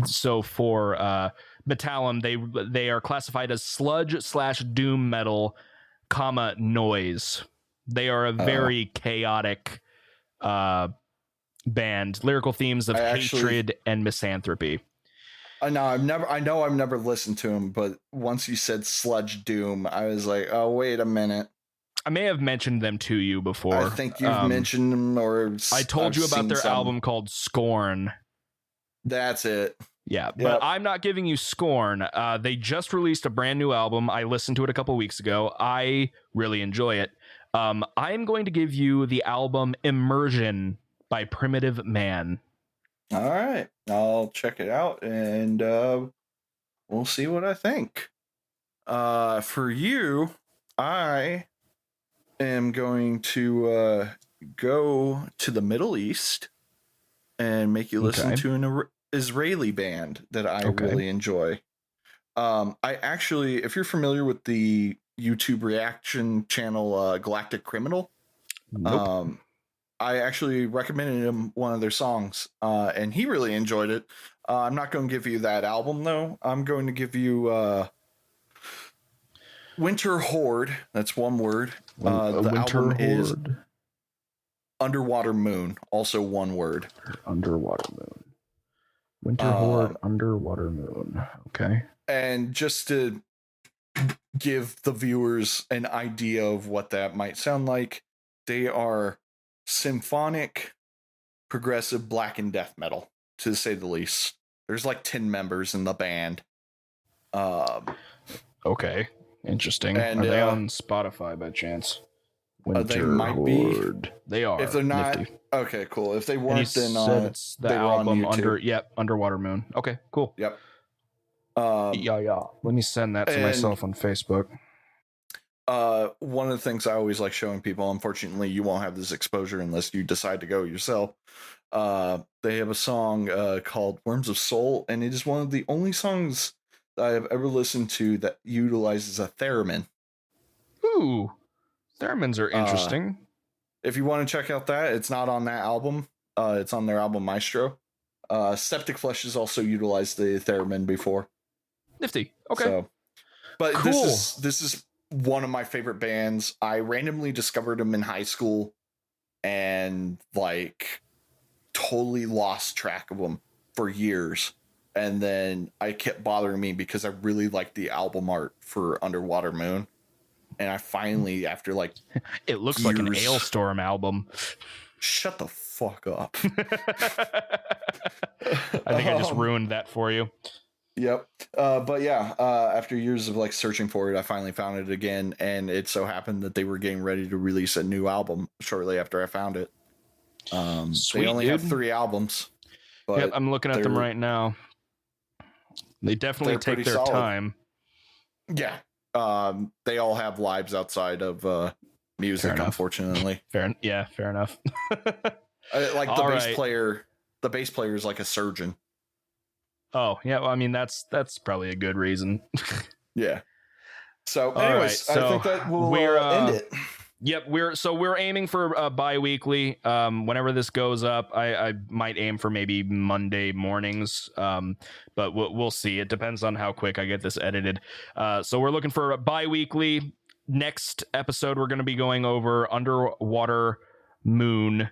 so for Metallum, they are classified as sludge / doom metal, noise. They are a very chaotic band. Lyrical themes of hatred and misanthropy. I know I've never listened to them, but once you said sludge doom, I was like, oh, wait a minute. I may have mentioned them to you before. I think you've mentioned them, or I told you about their album called Scorn. That's it. Yeah, but I'm not giving you Scorn. They just released a brand new album. I listened to it a couple weeks ago. I really enjoy it. I'm going to give you the album Immersion by Primitive Man. All right. I'll check it out, and we'll see what I think. For you, I am going to go to the Middle East and make you listen to an Israeli band that I really enjoy. I actually, if you're familiar with the YouTube reaction channel Galactic Criminal, nope. I actually recommended him one of their songs, and he really enjoyed it. I'm not going to give you that album, though. I'm going to give you Winterhorde. That's one word. The album is Underwatermoon, also one word. Underwatermoon. Winterhorde, Underwatermoon. Okay. And just to give the viewers an idea of what that might sound like, they are symphonic, progressive black and death metal, to say the least. There's like 10 members in the band. Okay. Interesting. And, are they on Spotify by chance? They might be. They are. If they're not, nifty. Okay, cool. If they weren't, then it's the album Underwatermoon. Okay, cool. Yep. Yeah. Let me send that to myself on Facebook. One of the things I always like showing people, unfortunately, you won't have this exposure unless you decide to go yourself. They have a song called Worms of Soul, and it is one of the only songs that I have ever listened to that utilizes a theremin. Ooh, theremins are interesting. If you want to check out that, it's not on that album. It's on their album Maestro. Septic Flesh has also utilized the theremin before. Nifty. Okay. So, but cool. This is one of my favorite bands. I randomly discovered them in high school and like totally lost track of them for years. And then I kept bothering me because I really liked the album art for Underwatermoon. And I finally, after like it looks like an Ailstorm album. Shut the fuck up. I think I just ruined that for you. Yep. But yeah, after years of like searching for it, I finally found it again. And it so happened that they were getting ready to release a new album shortly after I found it. Sweet, they only have 3 albums. But yep, I'm looking at them right now. They definitely take their time. Yeah. They all have lives outside of music, unfortunately. Fair enough. Like the bass player is like a surgeon. Oh, yeah. Well, I mean, that's probably a good reason. Yeah. So, anyways, I think that we'll end it. Yep, we're aiming for bi-weekly. Whenever this goes up, I might aim for maybe Monday mornings. But we'll see. It depends on how quick I get this edited. So we're looking for a bi-weekly. Next episode, we're going to be going over Underwatermoon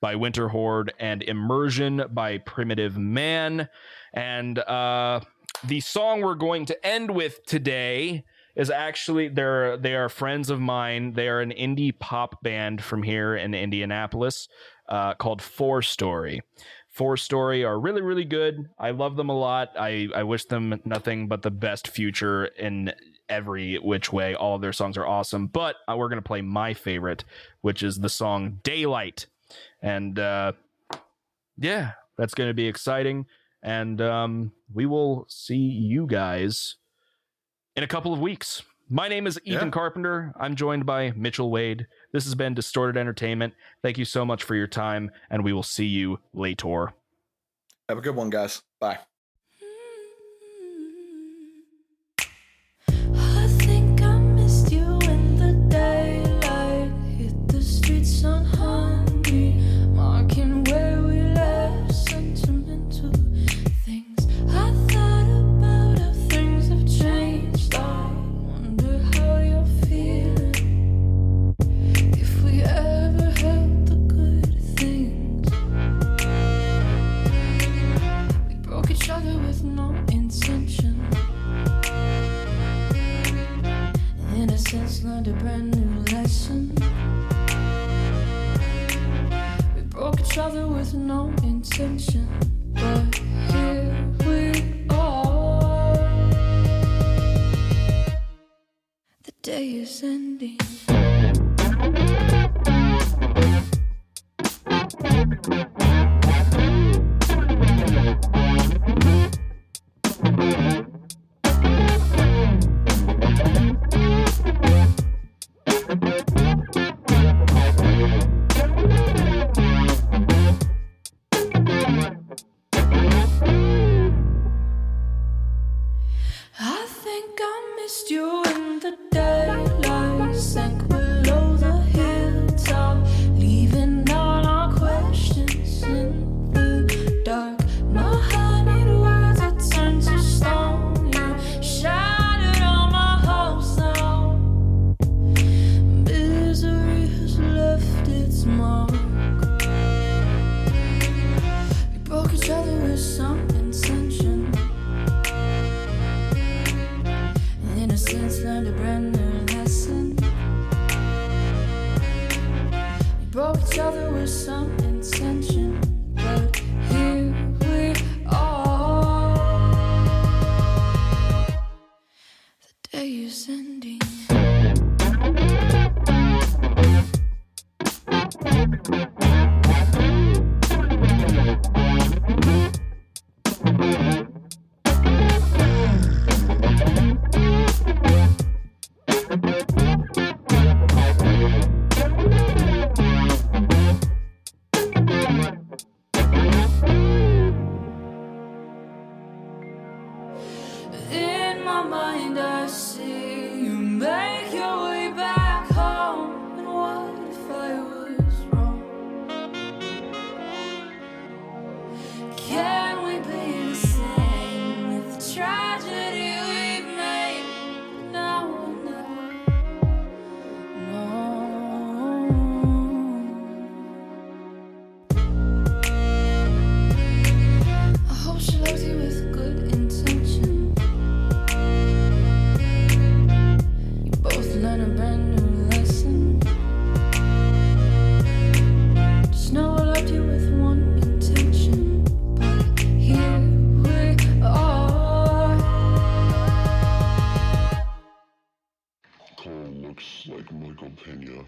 by Winterhorde and Immersion by Primitive Man. And the song we're going to end with today is actually they are friends of mine. They are an indie pop band from here in Indianapolis called 4Story. 4Story are really, really good. I love them a lot. I wish them nothing but the best future in every which way. All of their songs are awesome, but we're going to play my favorite, which is the song Daylight. And yeah, that's going to be exciting. And we will see you guys in a couple of weeks. My name is Ethan Carpenter. I'm joined by Mitchell Wade. This has been Distorted Entertainment. Thank you so much for your time, and we will see you later. Have a good one, guys. Bye. I think I missed you in the daylight. Hit the streets on Honey, marking where we left sentimental things. I thought about how things have changed. I wonder how you're feeling. If we ever held the good things, we broke each other with no intention. Innocence learned a brand new lesson. We broke each other with no intention, but here we are. The day is ending. I think I missed you in the daylight. Sank my companion.